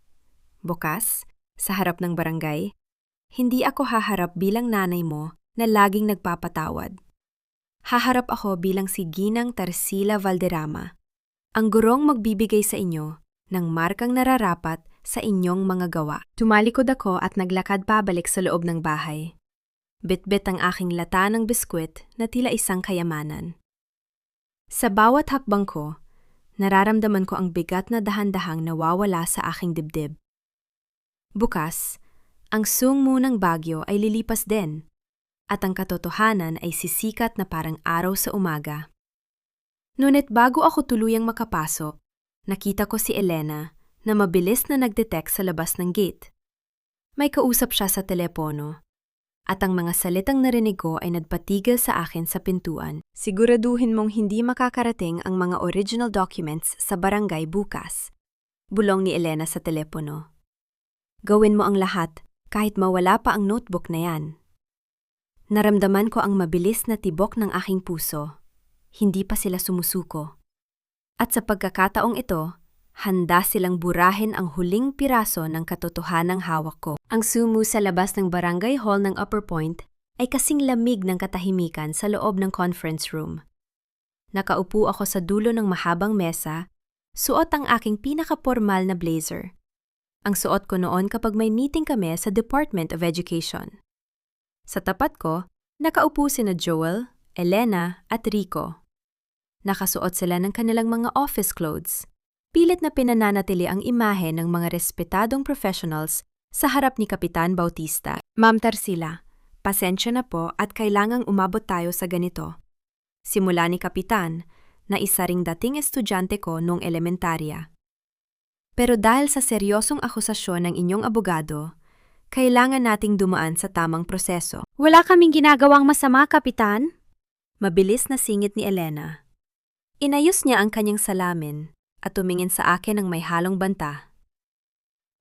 Bukas, sa harap ng barangay, hindi ako haharap bilang nanay mo na laging nagpapatawad. Haharap ako bilang si Ginang Tarsila Valderrama, ang gurong magbibigay sa inyo ng markang nararapat sa inyong mga gawa. Tumalikod ako at naglakad pabalik sa loob ng bahay. Bitbit ang aking lata ng biskwit na tila isang kayamanan. Sa bawat hakbang ko, nararamdaman ko ang bigat na dahan-dahang nawawala sa aking dibdib. Bukas, ang sungmu ng Baguio ay lilipas din, at ang katotohanan ay sisikat na parang araw sa umaga. Ngunit bago ako tuluyang makapasok, nakita ko si Elena na mabilis na nagdetect sa labas ng gate. May kausap siya sa telepono, at ang mga salitang narinig ko ay nagpatigil sa akin sa pintuan. Siguraduhin mong hindi makakarating ang mga original documents sa barangay bukas. Bulong ni Elena sa telepono. Gawin mo ang lahat kahit mawala pa ang notebook na yan. Naramdaman ko ang mabilis na tibok ng aking puso. Hindi pa sila sumusuko. At sa pagkakataong ito, handa silang burahin ang huling piraso ng katotohanang hawak ko. Ang sumu sa labas ng barangay hall ng Upper Point ay kasing lamig ng katahimikan sa loob ng conference room. Nakaupo ako sa dulo ng mahabang mesa, suot ang aking pinakapormal na blazer. Ang suot ko noon kapag may meeting kami sa Department of Education. Sa tapat ko, nakaupo sina Joel, Elena at Rico. Nakasuot sila ng kanilang mga office clothes. Pilit na pinananatili ang imahe ng mga respetadong professionals sa harap ni Kapitan Bautista. Ma'am Tarsila, pasensya na po at kailangang umabot tayo sa ganito. Simula ni Kapitan na isa ring dating estudyante ko noong elementarya. Pero dahil sa seryosong akusasyon ng inyong abogado, kailangan nating dumaan sa tamang proseso. Wala kaming ginagawang masama, Kapitan. Mabilis na singit ni Elena. Inayos niya ang kanyang salamin at tumingin sa akin ng may halong banta.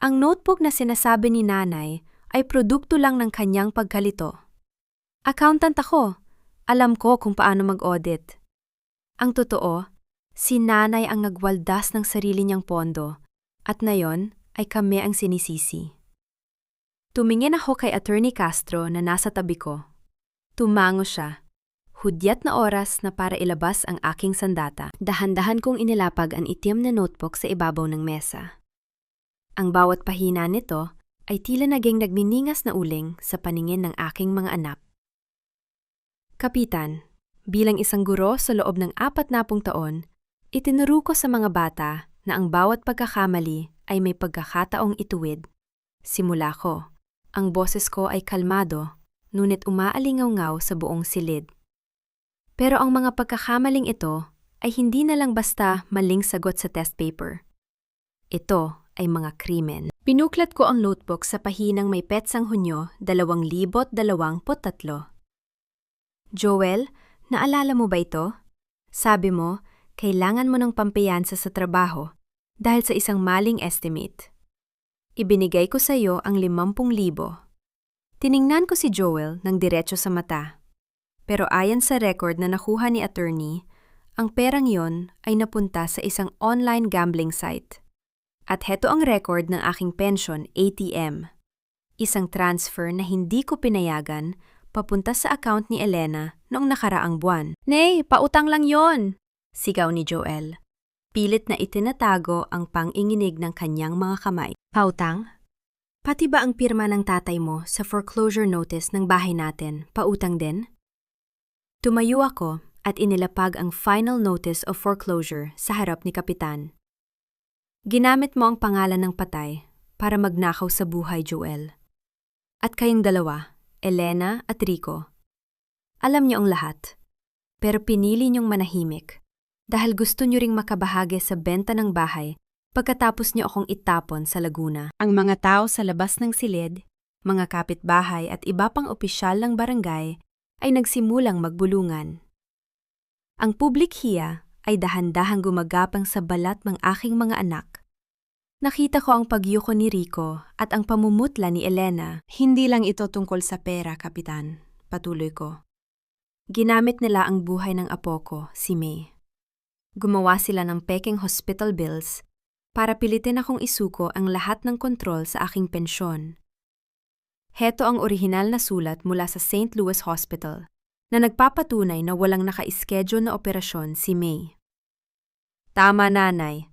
Ang notebook na sinasabi ni nanay ay produkto lang ng kanyang pagkalito. Accountant ako. Alam ko kung paano mag-audit. Ang totoo, si nanay ang nagwaldas ng sarili niyang pondo at ngayon ay kami ang sinisisi. Tumingin ako kay Attorney Castro na nasa tabi ko. Tumango siya. Hudyat na oras na para ilabas ang aking sandata. Dahan-dahan kong inilapag ang itim na notebook sa ibabaw ng mesa. Ang bawat pahina nito ay tila naging nagniningas na uling sa paningin ng aking mga anak. Kapitan, bilang isang guro sa loob ng 40 taon, itinuro ko sa mga bata na ang bawat pagkakamali ay may pagkakataong ituwid. Simula ko, ang boses ko ay kalmado, ngunit umaalingaw-ngaw sa buong silid. Pero ang mga pagkakamaling ito ay hindi na lang basta maling sagot sa test paper. Ito ay mga krimen. Pinuklat ko ang notebook sa pahinang may petsang Hunyo 2023. Joel, naalala mo ba ito? Sabi mo, kailangan mo ng pampiyansa sa trabaho dahil sa isang maling estimate. Ibinigay ko sa iyo ang 50,000. Tiningnan ko si Joel ng diretso sa mata. Pero ayon sa record na nakuha ni attorney, Ang perang yon ay napunta sa isang online gambling site. At heto ang record ng aking pension ATM. Isang transfer na hindi ko pinayagan papunta sa account ni Elena noong nakaraang buwan. Nay, pautang lang yon. Sigaw ni Joel. Pilit na itinatago ang panginginig ng kanyang mga kamay. Pautang? Pati ba ang pirma ng tatay mo sa foreclosure notice ng bahay natin, pautang din? Tumayo ako at inilapag ang final notice of foreclosure sa harap ni Kapitan. Ginamit mo ang pangalan ng patay para magnakaw sa buhay, Joel. At kayong dalawa, Elena at Rico. Alam niyo ang lahat, pero pinili niyong manahimik dahil gusto niyo ring makabahagi sa benta ng bahay pagkatapos niyo akong itapon sa Laguna. Ang mga tao sa labas ng silid, mga kapitbahay at iba pang opisyal ng barangay ay nagsimulang magbulungan. Ang publikhiya ay dahan-dahang gumagapang sa balat ng aking mga anak. Nakita ko ang pagyuko ni Rico at ang pamumutla ni Elena. Hindi lang ito tungkol sa pera, Kapitan. Patuloy ko. Ginamit nila ang buhay ng apo ko, si May. Gumawa sila ng peking hospital bills para pilitin akong isuko ang lahat ng kontrol sa aking pensyon. Heto ang orihinal na sulat mula sa St. Louis Hospital na nagpapatunay na walang naka-schedule na operasyon si May. Tama, nanay.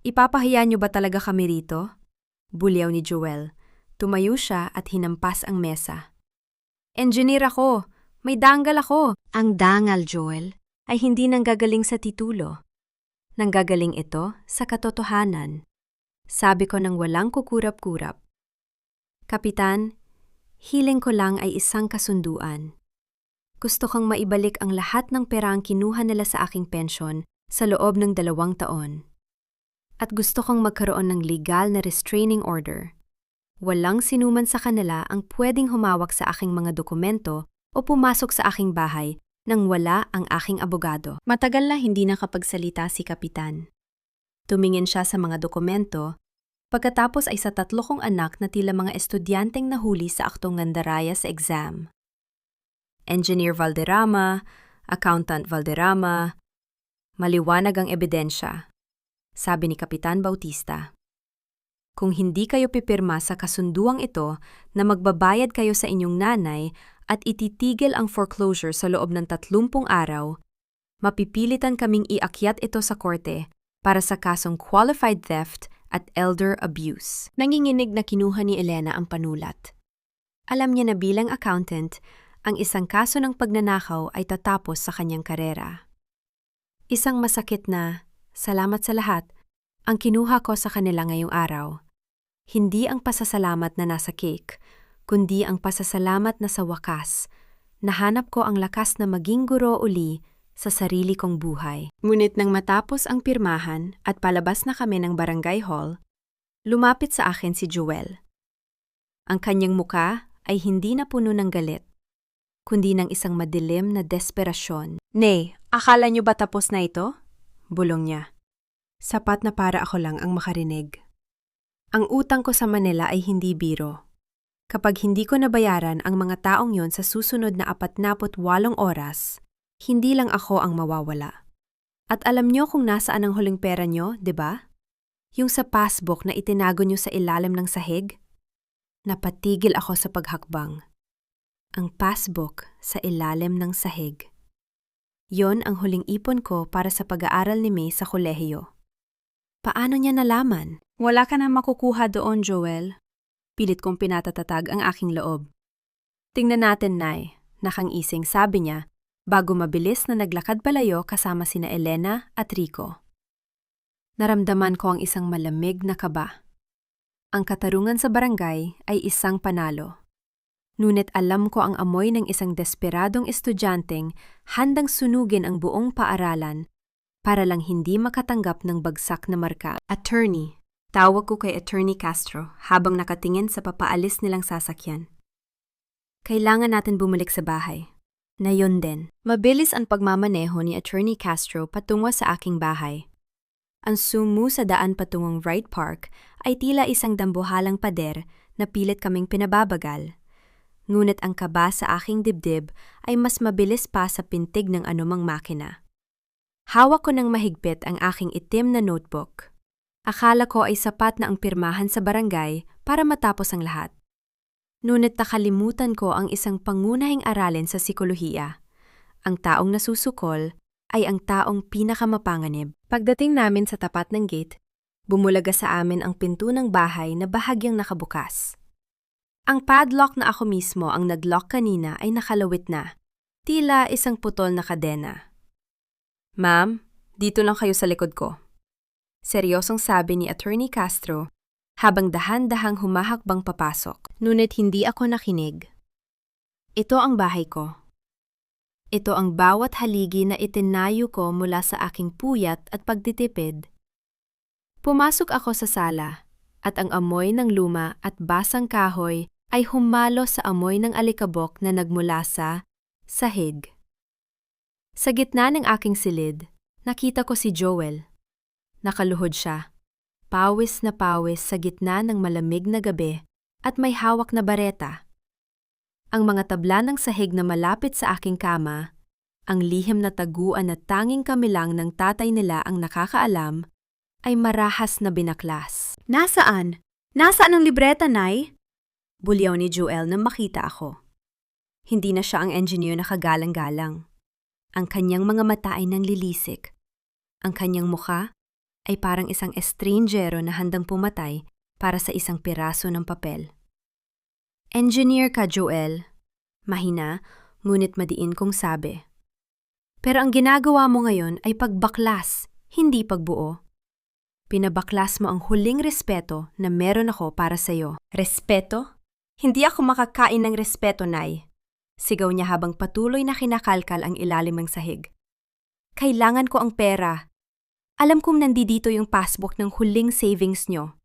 Ipapahiya niyo ba talaga kami rito? Bulyaw ni Joel. Tumayo siya at hinampas ang mesa. Engineer ako. May dangal ako. Ang dangal, Joel, ay hindi nanggagaling sa titulo. Nanggagaling ito sa katotohanan. Sabi ko nang walang kukurap-kurap. Kapitan, hiling ko lang ay isang kasunduan. Gusto kang maibalik ang lahat ng perang kinuha nila sa aking pensyon sa loob ng 2 taon. At gusto kong magkaroon ng legal na restraining order. Walang sinuman sa kanila ang pwedeng humawak sa aking mga dokumento o pumasok sa aking bahay nang wala ang aking abogado. Matagal na hindi nakapagsalita si Kapitan. Tumingin siya sa mga dokumento, pagkatapos ay sa 3 kong anak na tila mga estudyanteng nahuli sa aktong ngandaraya sa exam. Engineer Valderrama, Accountant Valderrama, maliwanag ang ebidensya. Sabi ni Kapitan Bautista. Kung hindi kayo pipirma sa kasunduang ito na magbabayad kayo sa inyong nanay at ititigil ang foreclosure sa loob ng 30 araw, mapipilitan kaming iakyat ito sa korte para sa kasong qualified theft at elder abuse. Nanginginig na kinuha ni Elena ang panulat. Alam niya na bilang accountant, ang isang kaso ng pagnanakaw ay tatapos sa kanyang karera. Isang masakit na, salamat sa lahat, ang kinuha ko sa kanila ngayong araw. Hindi ang pasasalamat na nasa cake, kundi ang pasasalamat na sa wakas, nahanap ko ang lakas na maging guro uli sa sarili kong buhay. Ngunit nang matapos ang pirmahan at palabas na kami ng barangay hall, lumapit sa akin si Joel. Ang kanyang muka ay hindi na puno ng galit, kundi ng isang madilim na desperasyon. Nay, akala niyo ba tapos na ito? Bulong niya. Sapat na para ako lang ang makarinig. Ang utang ko sa Manila ay hindi biro. Kapag hindi ko nabayaran ang mga taong yon sa susunod na 48 oras, hindi lang ako ang mawawala. At alam niyo kung nasaan ang huling pera niyo, di ba? Yung sa passbook na itinago niyo sa ilalim ng sahig? Napatigil ako sa paghakbang. Ang passbook sa ilalim ng sahig. Yon ang huling ipon ko para sa pag-aaral ni May sa kolehiyo. Paano niya nalaman? Wala ka na makukuha doon, Joel. Pilit kong pinatatatag ang aking loob. Tingnan natin, Nay, nakang-ising sabi niya, bago mabilis na naglakad palayo kasama sina Elena at Rico. Naramdaman ko ang isang malamig na kaba. Ang katarungan sa barangay ay isang panalo. Ngunit alam ko ang amoy ng isang desperadong estudyanteng handang sunugin ang buong paaralan para lang hindi makatanggap ng bagsak na marka. Attorney, tawag ko kay Attorney Castro habang nakatingin sa papaalis nilang sasakyan. Kailangan natin bumalik sa bahay. Na yun din. Mabilis ang pagmamaneho ni Attorney Castro patungo sa aking bahay. Ang sumu sa daan patungong Wright Park ay tila isang dambuhalang pader na pilit kaming pinababagal. Ngunit ang kaba sa aking dibdib ay mas mabilis pa sa pintig ng anumang makina. Hawak ko ng mahigpit ang aking itim na notebook. Akala ko ay sapat na ang pirmahan sa barangay para matapos ang lahat. Ngunit nakalimutan ko ang isang pangunahing aralin sa psikolohiya. Ang taong nasusukol ay ang taong pinakamapanganib. Pagdating namin sa tapat ng gate, bumulaga sa amin ang pinto ng bahay na bahagyang nakabukas. Ang padlock na ako mismo ang naglock kanina ay nakalawit na, tila isang putol na kadena. "Ma'am, dito lang kayo sa likod ko." Seryosong sabi ni Attorney Castro habang dahan-dahang humahakbang papasok. Ngunit hindi ako nakinig. Ito ang bahay ko. Ito ang bawat haligi na itinayo ko mula sa aking puyat at pagtitipid. Pumasok ako sa sala at ang amoy ng luma at basang kahoy ay humalo sa amoy ng alikabok na nagmula sa sahig. Sa gitna ng aking silid, nakita ko si Joel. Nakaluhod siya, pawis na pawis sa gitna ng malamig na gabi at may hawak na bareta. Ang mga tabla ng sahig na malapit sa aking kama, ang lihim na taguan na tanging kami lang ng tatay nila ang nakakaalam, ay marahas na binaklas. Nasaan? Nasaan ang libreta, Nay? Bulyaw ni Joel nang makita ako. Hindi na siya ang engineer na kagalang-galang. Ang kanyang mga mata ay nanlilisik. Ang kanyang mukha ay parang isang estranjero na handang pumatay para sa isang piraso ng papel. "Engineer ka, Joel." Mahina, ngunit madiin kong sabi. "Pero ang ginagawa mo ngayon ay pagbaklas, hindi pagbuo. Pinabaklas mo ang huling respeto na meron ako para sa'yo." "Respeto? Hindi ako makakain ng respeto, Nay." Sigaw niya habang patuloy na kinakalkal ang ilalim ng sahig. "Kailangan ko ang pera. Alam kong nandito yung passbook ng huling savings nyo.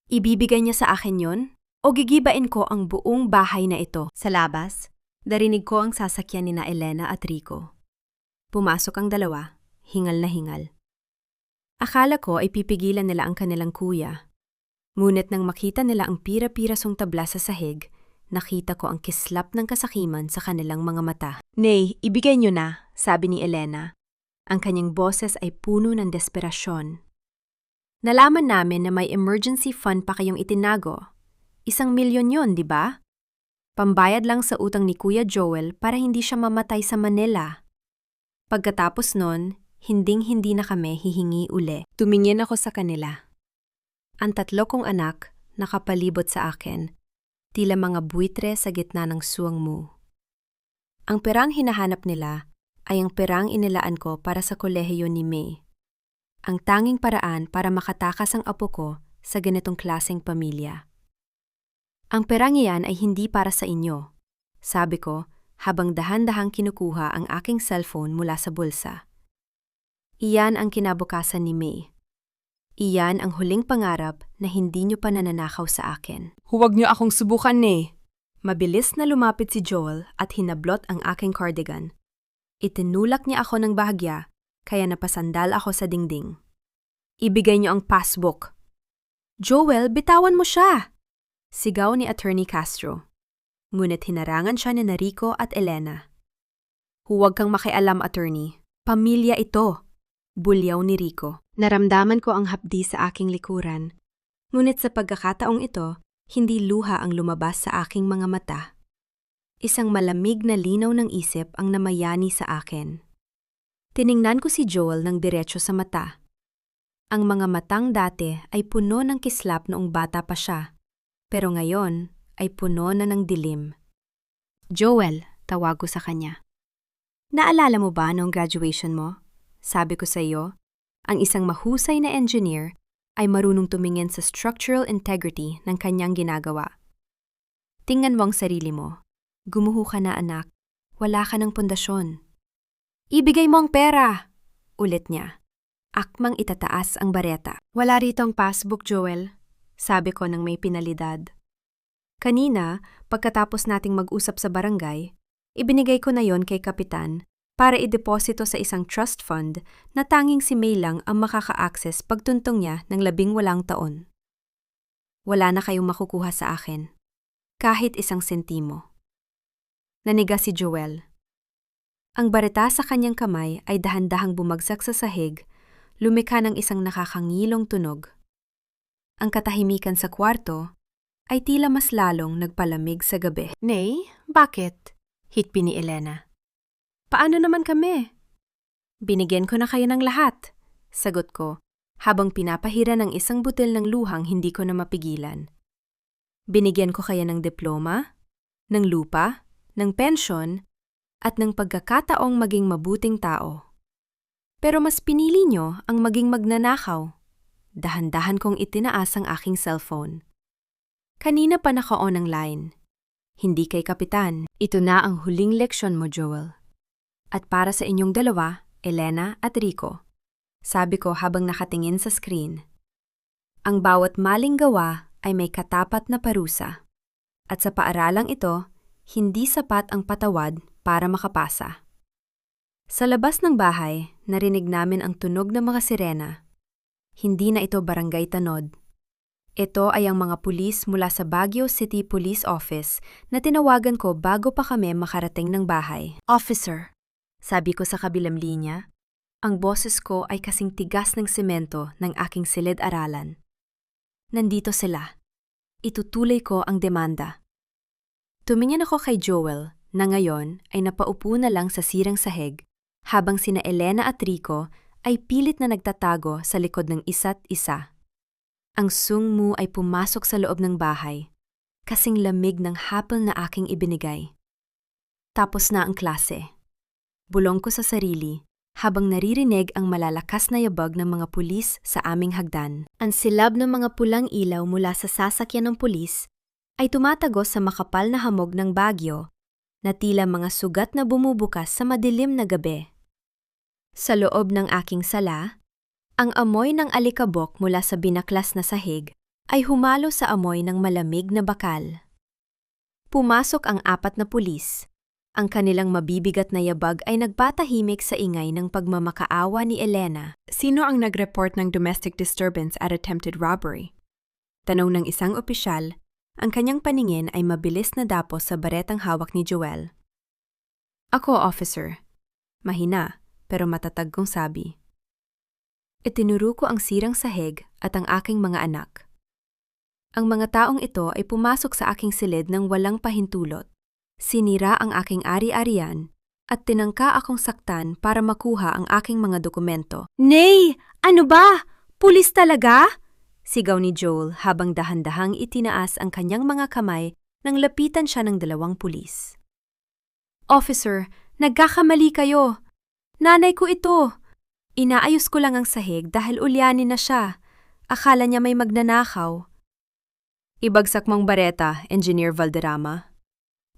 Ibibigay niya sa akin yon o gigibain ko ang buong bahay na ito." Sa labas, darinig ko ang sasakyan ni na Elena at Rico. Pumasok ang dalawa, hingal na hingal. Akala ko ay pipigilan nila ang kanilang kuya. Ngunit nang makita nila ang pira-pirasong tabla sa sahig, nakita ko ang kislap ng kasakiman sa kanilang mga mata. "Nay, ibigay niyo na," sabi ni Elena. Ang kanyang boses ay puno ng desperasyon. "Nalaman namin na may emergency fund pa kayong itinago. 1,000,000 yon, di ba? Pambayad lang sa utang ni Kuya Joel para hindi siya mamatay sa Manila. Pagkatapos nun, hinding-hindi na kami hihingi uli." Tumingin ako sa kanila. Ang 3 kong anak nakapalibot sa akin, tila mga buitre sa gitna ng suwangmu. Ang perang hinahanap nila ay ang perang inilaan ko para sa kolehiyo ni May. Ang tanging paraan para makatakas ang apo ko sa ganitong klaseng pamilya. "Ang perang iyan ay hindi para sa inyo," sabi ko habang dahan-dahang kinukuha ang aking cellphone mula sa bulsa. Iyan ang kinabukasan ni May. Iyan ang huling pangarap na hindi niyo pa nananakaw sa akin. "Huwag niyo akong subukan, Nay." Mabilis na lumapit si Joel at hinablot ang aking cardigan. Itinulak niya ako ng bahagya, kaya napasandal ako sa dingding. "Ibigay niyo ang passbook." "Joel, bitawan mo siya!" Sigaw ni Attorney Castro. Ngunit hinarangan siya ni Rico at Elena. "Huwag kang makialam, Attorney. Pamilya ito," bulyaw ni Rico. Naramdaman ko ang hapdi sa aking likuran. Ngunit sa pagkakataong ito, hindi luha ang lumabas sa aking mga mata. Isang malamig na linaw ng isip ang namayani sa akin. Tiningnan ko si Joel ng diretso sa mata. Ang mga matang dati ay puno ng kislap noong bata pa siya, pero ngayon ay puno na ng dilim. "Joel," tawag ko sa kanya. "Naalala mo ba noong graduation mo? Sabi ko sa iyo, ang isang mahusay na engineer ay marunong tumingin sa structural integrity ng kanyang ginagawa. Tingnan mo ang sarili mo. Gumuho ka na, anak. Wala ka ng pundasyon." "Ibigay mo ang pera!" ulit niya. Akmang itataas ang bareta. "Wala rito ang passbook, Joel," sabi ko nang may pinalidad. "Kanina, pagkatapos nating mag-usap sa barangay, ibinigay ko na yon kay Kapitan para ideposito sa isang trust fund na tanging si May lang ang makaka-access pagtuntong niya ng 18 taon. Wala na kayong makukuha sa akin. Kahit 1 sentimo. Naniga si Joel. Ang bareta sa kanyang kamay ay dahan-dahang bumagsak sa sahig, lumikha ng isang nakakangilong tunog. Ang katahimikan sa kwarto ay tila mas lalong nagpalamig sa gabi. Nay, bakit? Hitpi ni Elena. Paano naman kami? Binigyan ko na kayo ng lahat, sagot ko, habang pinapahira ng isang butil ng luhang hindi ko na mapigilan. Binigyan ko kayo ng diploma, ng lupa, ng pensyon, at ng pagkakataong maging mabuting tao. Pero mas pinili nyo ang maging magnanakaw. Dahan-dahan kong itinaas ang aking cellphone. Kanina pa naka-on ang line. Hindi kay Kapitan. Ito na ang huling leksyon mo, Joel. At para sa inyong dalawa, Elena at Rico, sabi ko habang nakatingin sa screen. Ang bawat maling gawa ay may katapat na parusa. At sa paaralang ito, hindi sapat ang patawad para makapasa. Sa labas ng bahay, narinig namin ang tunog ng mga sirena. Hindi na ito barangay tanod. Ito ay ang mga pulis mula sa Baguio City Police Office na tinawagan ko bago pa kami makarating ng bahay. Officer. Sabi ko sa kabilang linya, ang boses ko ay kasing tigas ng semento ng aking silid-aralan. Nandito sila. Itutuloy ko ang demanda. Tumingin ako kay Joel na ngayon ay napaupo na lang sa sirang sahig, habang sina Elena at Rico ay pilit na nagtatago sa likod ng isa't isa. Ang sungmu ay pumasok sa loob ng bahay, kasing lamig ng hapon na aking ibinigay. Tapos na ang klase. Bulong ko sa sarili habang naririnig ang malalakas na yabag ng mga pulis sa aming hagdan. Ang silab ng mga pulang ilaw mula sa sasakyan ng pulis ay tumatagos sa makapal na hamog ng Baguio na tila mga sugat na bumubukas sa madilim na gabi. Sa loob ng aking sala, ang amoy ng alikabok mula sa binaklas na sahig ay humalo sa amoy ng malamig na bakal. Pumasok ang 4 na pulis. Ang kanilang mabibigat na yabag ay nagpatahimik sa ingay ng pagmamakaawa ni Elena. Sino ang nag-report ng domestic disturbance at attempted robbery? Tanong ng isang opisyal, ang kanyang paningin ay mabilis na dapos sa baretang hawak ni Joel. Ako, officer. Mahina, pero matatag kong sabi. Itinuro ko ang sirang sahig at ang aking mga anak. Ang mga taong ito ay pumasok sa aking silid ng walang pahintulot. Sinira ang aking ari-arian at tinangka akong saktan para makuha ang aking mga dokumento. Nay! Ano ba? Pulis talaga? Sigaw ni Joel habang dahan-dahang itinaas ang kanyang mga kamay nang lapitan siya ng 2 pulis. Officer, nagkakamali kayo. Nanay ko ito. Inaayos ko lang ang sahig dahil ulyanin na siya. Akala niya may magnanakaw. Ibagsak mong bareta, Engineer Valderrama.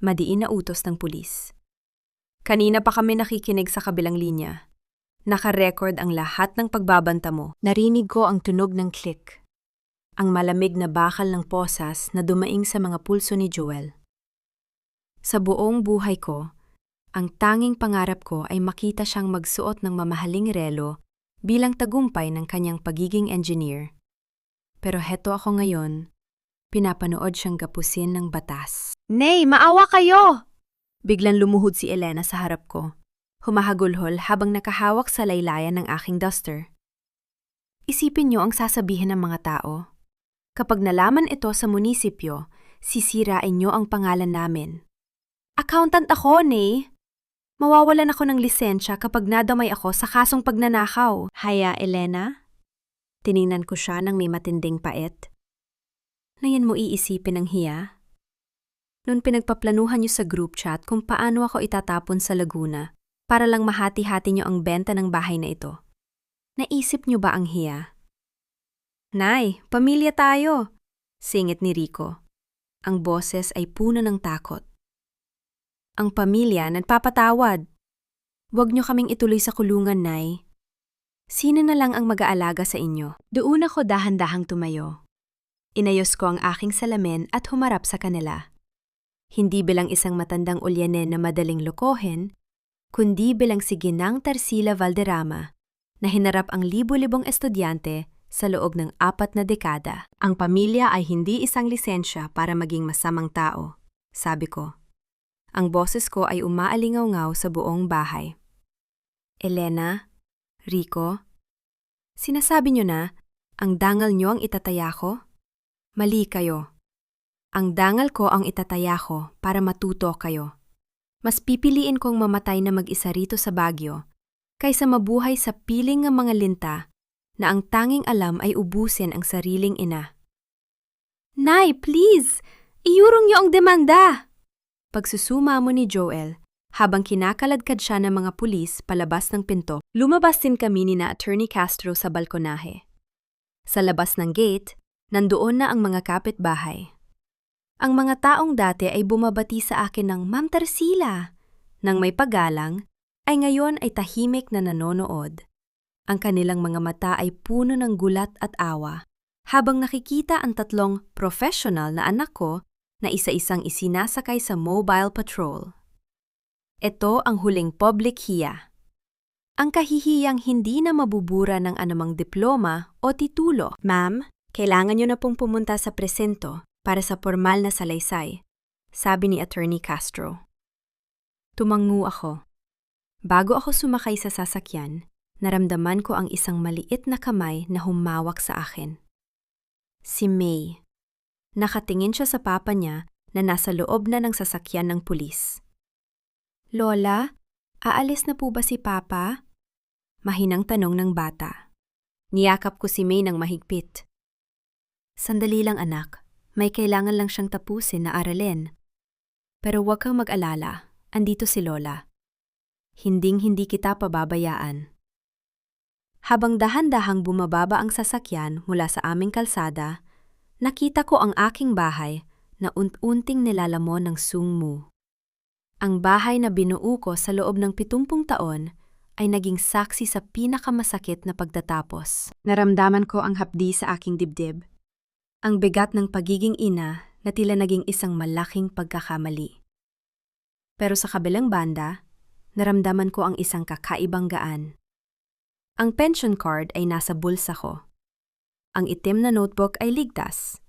Madiin na utos ng pulis. Kanina pa kami nakikinig sa kabilang linya. Naka-record ang lahat ng pagbabanta mo. Narinig ko ang tunog ng click. Ang malamig na bakal ng posas na dumaing sa mga pulso ni Joel. Sa buong buhay ko, ang tanging pangarap ko ay makita siyang magsuot ng mamahaling relo bilang tagumpay ng kanyang pagiging engineer. Pero heto ako ngayon, pinapanood siyang gapusin ng batas. Nay, maawa kayo! Biglang lumuhod si Elena sa harap ko, humahagulhol habang nakahawak sa laylayan ng aking duster. Isipin niyo ang sasabihin ng mga tao. Kapag nalaman ito sa munisipyo, sisirain niyo ang pangalan namin. Accountant ako, Nay. Mawawalan ako ng lisensya kapag nadamay ako sa kasong pagnanakaw. Haya, Elena? Tiningnan ko siya ng may matinding pait. Na yan mo iisipin ng hiya? Noon pinagpaplanuhan niyo sa group chat kung paano ako itatapon sa Laguna para lang mahati-hati niyo ang benta ng bahay na ito. Naisip niyo ba ang hiya? Nay, pamilya tayo, singit ni Rico. Ang boses ay puno ng takot. Ang pamilya nagpapatawad. Huwag niyo kaming ituloy sa kulungan, Nay. Sino na lang ang mag-aalaga sa inyo? Doon ako dahan-dahang tumayo. Inayos ko ang aking salamin at humarap sa kanila. Hindi bilang isang matandang ulyanen na madaling lokohin, kundi bilang si Ginang Tarsila Valderrama na hinarap ang libu-libong estudyante sa loob ng 4 na dekada. Ang pamilya ay hindi isang lisensya para maging masamang tao, sabi ko. Ang boses ko ay umaalingaw-ngaw sa buong bahay. Elena, Rico, sinasabi niyo na, ang dangal niyo ang itataya ko? Mali kayo. Ang dangal ko ang itataya ko para matuto kayo. Mas pipiliin kong mamatay na mag-isa rito sa Baguio kaysa mabuhay sa piling ng mga linta na ang tanging alam ay ubusin ang sariling ina. Nay, please! Iurong niyo ang demanda! Pagsusumamo ni Joel habang kinakaladkad siya ng mga pulis palabas ng pinto. Lumabas din kami ni na Attorney Castro sa balkonahe. Sa labas ng gate, nandoon na ang mga kapitbahay. Ang mga taong dati ay bumabati sa akin ng Ma'am Tarsila. Nang may paggalang, ay ngayon ay tahimik na nanonood. Ang kanilang mga mata ay puno ng gulat at awa, habang nakikita ang tatlong professional na anak ko na isa-isang isinasakay sa mobile patrol. Ito ang huling public hiya. Ang kahihiyang hindi na mabubura ng anumang diploma o titulo. Ma'am, kailangan niyo na pong pumunta sa presento para sa formal na salaysay, sabi ni Attorney Castro. Tumango ako. Bago ako sumakay sa sasakyan, naramdaman ko ang isang maliit na kamay na humawak sa akin. Si May. Nakatingin siya sa papa niya na nasa loob na ng sasakyan ng pulis. Lola, aalis na po ba si Papa? Mahinang tanong ng bata. Niyakap ko si May ng mahigpit. Sandali lang anak, may kailangan lang siyang tapusin na aralin. Pero huwag kang mag-alala, andito si Lola. Hinding-hindi kita pababayaan. Habang dahan-dahang bumababa ang sasakyan mula sa aming kalsada, nakita ko ang aking bahay na unting nilalamon ng sungmu. Ang bahay na binuo ko sa loob ng 70 taon ay naging saksi sa pinakamasakit na pagtatapos. Naramdaman ko ang hapdi sa aking dibdib. Ang bigat ng pagiging ina na tila naging isang malaking pagkakamali. Pero sa kabilang banda, naramdaman ko ang isang kakaibang gaan. Ang pension card ay nasa bulsa ko. Ang itim na notebook ay ligtas.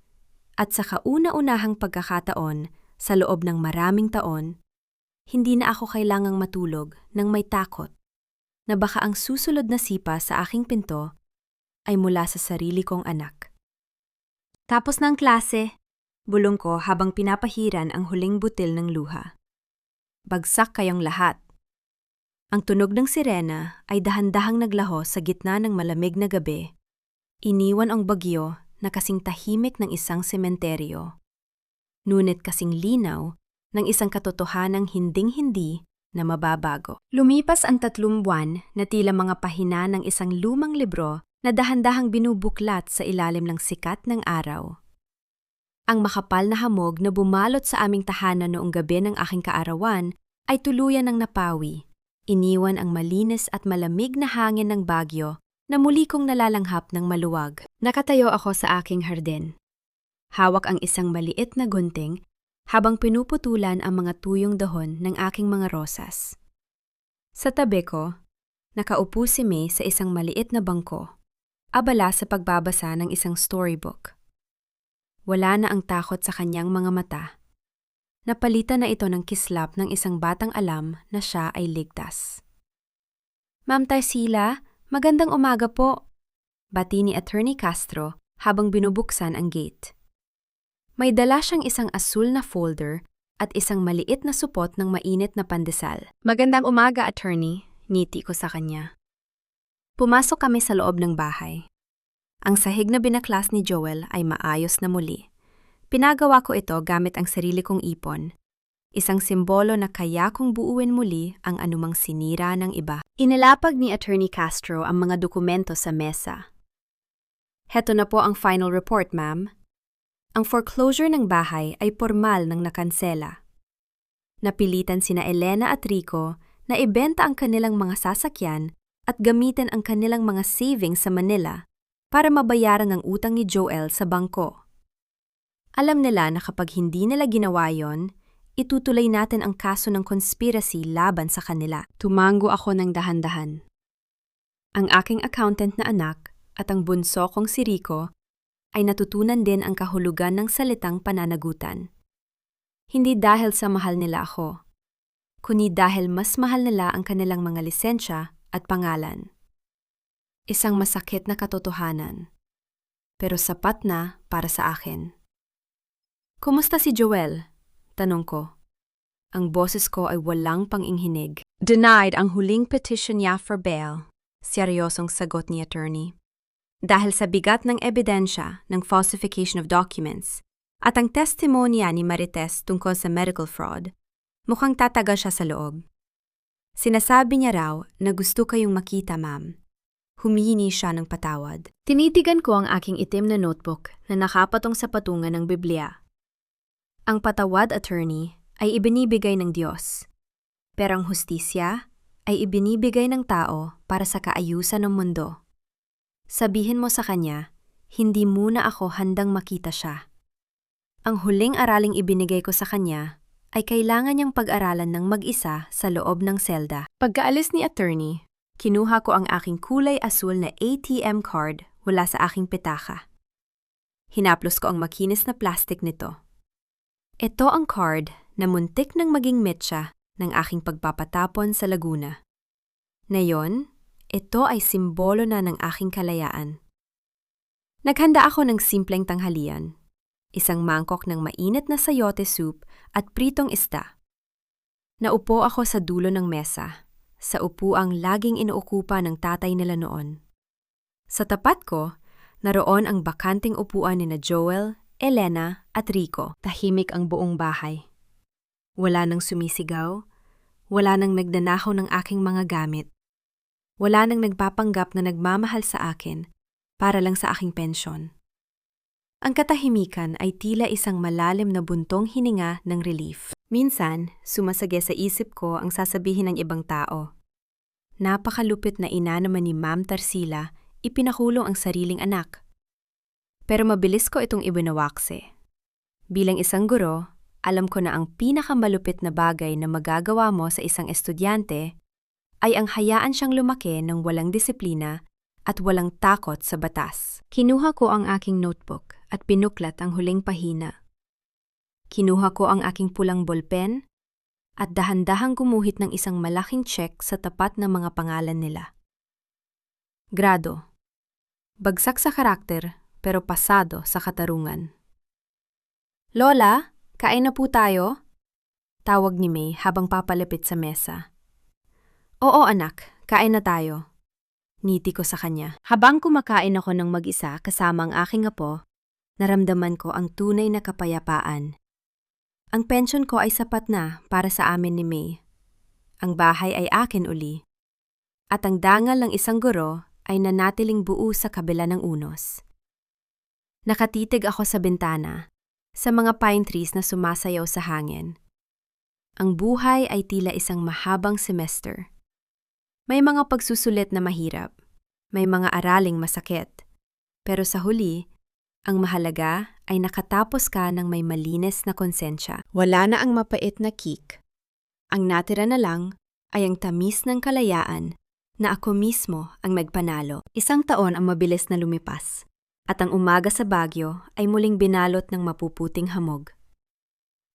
At sa kauna-unahang pagkakataon, sa loob ng maraming taon, hindi na ako kailangang matulog nang may takot na baka ang susunod na sipa sa aking pinto ay mula sa sarili kong anak. Tapos ng klase, bulong ko habang pinapahiran ang huling butil ng luha. Bagsak kayong lahat. Ang tunog ng sirena ay dahan-dahang naglaho sa gitna ng malamig na gabi. Iniwan ang bagyo na kasing tahimik ng isang sementeryo. Ngunit kasing linaw ng isang katotohanang hinding-hindi na mababago. Lumipas ang 3 buwan na tila mga pahina ng isang lumang libro na dahan-dahang binubuklat sa ilalim ng sikat ng araw. Ang makapal na hamog na bumalot sa aming tahanan noong gabi ng aking kaarawan ay tuluyan ng napawi. Iniwan ang malinis at malamig na hangin ng Baguio na muli kong nalalanghap ng maluwag. Nakatayo ako sa aking hardin. Hawak ang isang maliit na gunting habang pinuputulan ang mga tuyong dahon ng aking mga rosas. Sa tabi ko, nakaupo si May sa isang maliit na bangko, abala sa pagbabasa ng isang storybook. Wala na ang takot sa kanyang mga mata. Napalitan na ito ng kislap ng isang batang alam na siya ay ligtas. Ma'am Tarsila, magandang umaga po, bati ni Attorney Castro habang binubuksan ang gate. May dala siyang isang asul na folder at isang maliit na supot ng mainit na pandesal. Magandang umaga, attorney, ngiti ko sa kanya. Pumasok kami sa loob ng bahay. Ang sahig na binaklas ni Joel ay maayos na muli. Pinagawa ko ito gamit ang sarili kong ipon. Isang simbolo na kaya kong buuin muli ang anumang sinira ng iba. Inilapag ni Attorney Castro ang mga dokumento sa mesa. Heto na po ang final report, ma'am. Ang foreclosure ng bahay ay pormal ng nakansela. Napilitan sina Elena at Rico na ibenta ang kanilang mga sasakyan at gamitin ang kanilang mga savings sa Manila para mabayaran ang utang ni Joel sa bangko. Alam nila na kapag hindi nila ginawa yon, itutuloy natin ang kaso ng conspiracy laban sa kanila. Tumango ako ng dahan-dahan. Ang aking accountant na anak at ang bunso kong si Rico ay natutunan din ang kahulugan ng salitang pananagutan. Hindi dahil sa mahal nila ako, kundi dahil mas mahal nila ang kanilang mga lisensya at pangalan. Isang masakit na katotohanan, pero sapat na para sa akin. Kumusta si Joel? Tanong ko. Ang boses ko ay walang pang-inghinig. Denied ang huling petition niya for bail. Seryosong sagot ni attorney. Dahil sa bigat ng ebidensya ng falsification of documents at ang testimonya ni Marites tungkol sa medical fraud, mukhang tatagal siya sa loob. Sinasabi niya raw na gusto kayong makita, ma'am. Humihingi siya ng patawad. Tinitigan ko ang aking itim na notebook na nakapatong sa patungan ng Biblia. Ang patawad, attorney, ay ibinibigay ng Diyos. Pero ang hustisya ay ibinibigay ng tao para sa kaayusan ng mundo. Sabihin mo sa kanya, hindi muna ako handang makita siya. Ang huling araling ibinigay ko sa kanya ay kailangan niyang pag-aralan ng mag-isa sa loob ng selda. Pagkaalis ni attorney, kinuha ko ang aking kulay asul na ATM card mula sa aking pitaka. Hinaplos ko ang makinis na plastic nito. Ito ang card na muntik nang maging metsa ng aking pagpapatapon sa Laguna. Ngayon, ito ay simbolo na ng aking kalayaan. Naghanda ako ng simpleng tanghalian, isang mangkok ng mainit na sayote soup at pritong isda. Naupo ako sa dulo ng mesa, sa upuang laging inuukupa ng tatay nila noon. Sa tapat ko, naroon ang bakanting upuan ni na Joel, Elena at Rico. Tahimik ang buong bahay. Wala nang sumisigaw, wala nang nagnanakaw ng aking mga gamit. Wala nang nagpapanggap na nagmamahal sa akin para lang sa aking pensyon. Ang katahimikan ay tila isang malalim na buntong hininga ng relief. Minsan, sumasagi sa isip ko ang sasabihin ng ibang tao. Napakalupit na ina naman ni Ma'am Tarsila, ipinakulong ang sariling anak. Pero mabilis ko itong ibinawakse. Bilang isang guro, alam ko na ang pinakamalupit na bagay na magagawa mo sa isang estudyante ay ang hayaan siyang lumaki ng walang disiplina at walang takot sa batas. Kinuha ko ang aking notebook at pinuklat ang huling pahina. Kinuha ko ang aking pulang bolpen at dahan-dahang gumuhit ng isang malaking check sa tapat ng mga pangalan nila. Grado. Bagsak sa karakter pero pasado sa katarungan. Lola, kain na po tayo? Tawag ni May habang papalapit sa mesa. Oo anak, kain na tayo. Ngiti ko sa kanya. Habang kumakain ako ng mag-isa kasama ang aking apo, naramdaman ko ang tunay na kapayapaan. Ang pensyon ko ay sapat na para sa amin ni May. Ang bahay ay akin uli. At ang dangal ng isang guro ay nanatiling buo sa kabila ng unos. Nakatitig ako sa bintana, sa mga pine trees na sumasayaw sa hangin. Ang buhay ay tila isang mahabang semester. May mga pagsusulit na mahirap, may mga araling masakit, pero sa huli, ang mahalaga ay nakatapos ka ng may malinis na konsensya. Wala na ang mapait na kick. Ang natira na lang ay ang tamis ng kalayaan na ako mismo ang magpanalo. Isang taon ang mabilis na lumipas, at ang umaga sa Baguio ay muling binalot ng mapuputing hamog.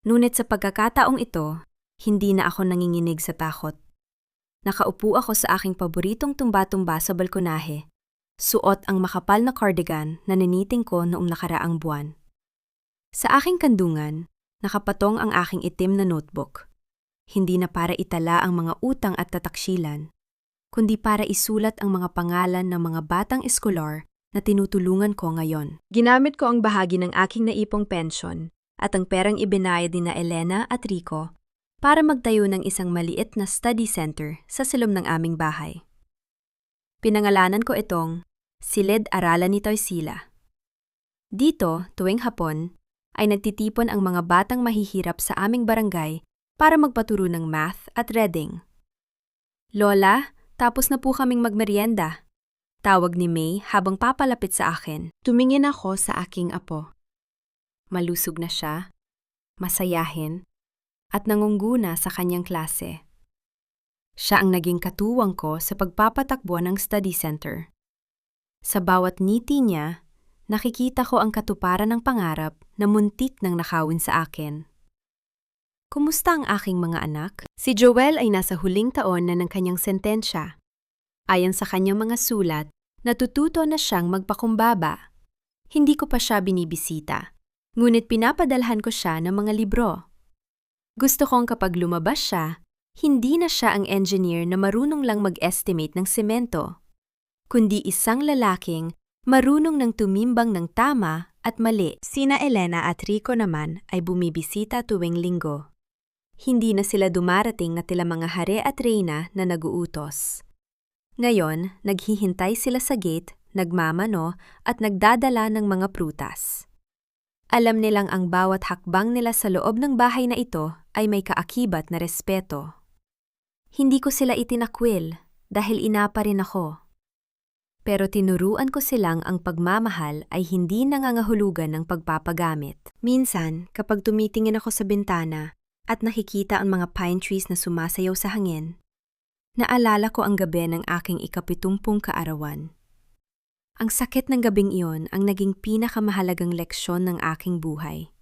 Ngunit sa pagkakataong ito, hindi na ako nanginginig sa takot. Nakaupo ako sa aking paboritong tumba-tumba sa balkonahe, suot ang makapal na cardigan na niniting ko noong nakaraang buwan. Sa aking kandungan, nakapatong ang aking itim na notebook. Hindi na para itala ang mga utang at tataksilan, kundi para isulat ang mga pangalan ng mga batang eskolar na tinutulungan ko ngayon. Ginamit ko ang bahagi ng aking naipong pensyon at ang perang ibinayad ni na Elena at Rico para magtayo ng isang maliit na study center sa silom ng aming bahay. Pinangalanan ko itong Silid Aralan ni Tarsila. Dito, tuwing hapon, ay nagtitipon ang mga batang mahihirap sa aming barangay para magpaturo ng math at reading. Lola, tapos na po kaming magmerienda. Tawag ni May habang papalapit sa akin. Tumingin ako sa aking apo. Malusog na siya, masayahin, at nangungguna sa kanyang klase. Siya ang naging katuwang ko sa pagpapatakbo ng study center. Sa bawat ngiti niya, nakikita ko ang katuparan ng pangarap na muntik nang nakawin sa akin. Kumusta ang aking mga anak? Si Joel ay nasa huling taon na ng kanyang sentensya. Ayon sa kanyang mga sulat, natututo na siyang magpakumbaba. Hindi ko pa siya binibisita, ngunit pinapadalhan ko siya ng mga libro. Gusto kong kapag lumabas siya, hindi na siya ang engineer na marunong lang mag-estimate ng semento, kundi isang lalaking marunong ng tumimbang ng tama at mali. Sina Elena at Rico naman ay bumibisita tuwing linggo. Hindi na sila dumarating na tila mga hare at reyna na naguutos. Ngayon, naghihintay sila sa gate, nagmamano at nagdadala ng mga prutas. Alam nilang ang bawat hakbang nila sa loob ng bahay na ito ay may kaakibat na respeto. Hindi ko sila itinakwil dahil inapa rin ako. Pero tinuruan ko silang ang pagmamahal ay hindi nangangahulugan ng pagpapagamit. Minsan, kapag tumitingin ako sa bintana at nakikita ang mga pine trees na sumasayaw sa hangin, naalala ko ang gabi ng aking 70 kaarawan. Ang sakit ng gabing iyon ang naging pinakamahalagang leksyon ng aking buhay.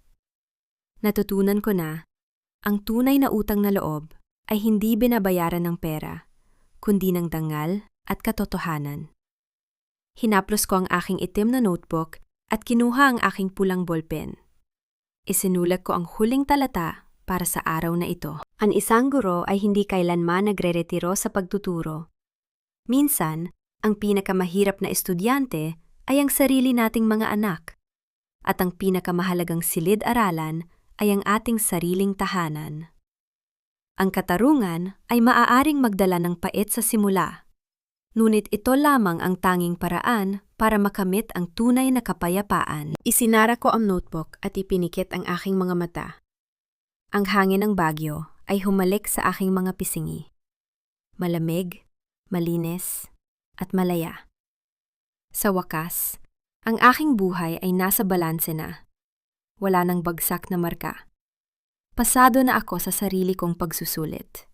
Natutunan ko na, ang tunay na utang na loob ay hindi binabayaran ng pera, kundi ng dangal at katotohanan. Hinaplos ko ang aking itim na notebook at kinuha ang aking pulang ballpen. Isinulat ko ang huling talata para sa araw na ito. Ang isang guro ay hindi kailanman nagre-retiro sa pagtuturo. Minsan, ang pinakamahirap na estudyante ay ang sarili nating mga anak. At ang pinakamahalagang silid-aralan ay ang ating sariling tahanan. Ang katarungan ay maaaring magdala ng pait sa simula. Ngunit ito lamang ang tanging paraan para makamit ang tunay na kapayapaan. Isinara ko ang notebook at ipinikit ang aking mga mata. Ang hangin ng Bagyo ay humalik sa aking mga pisingi. Malamig, malinis, at malaya. Sa wakas, ang aking buhay ay nasa balanse na. Wala nang bagsak na marka. Pasado na ako sa sarili kong pagsusulit.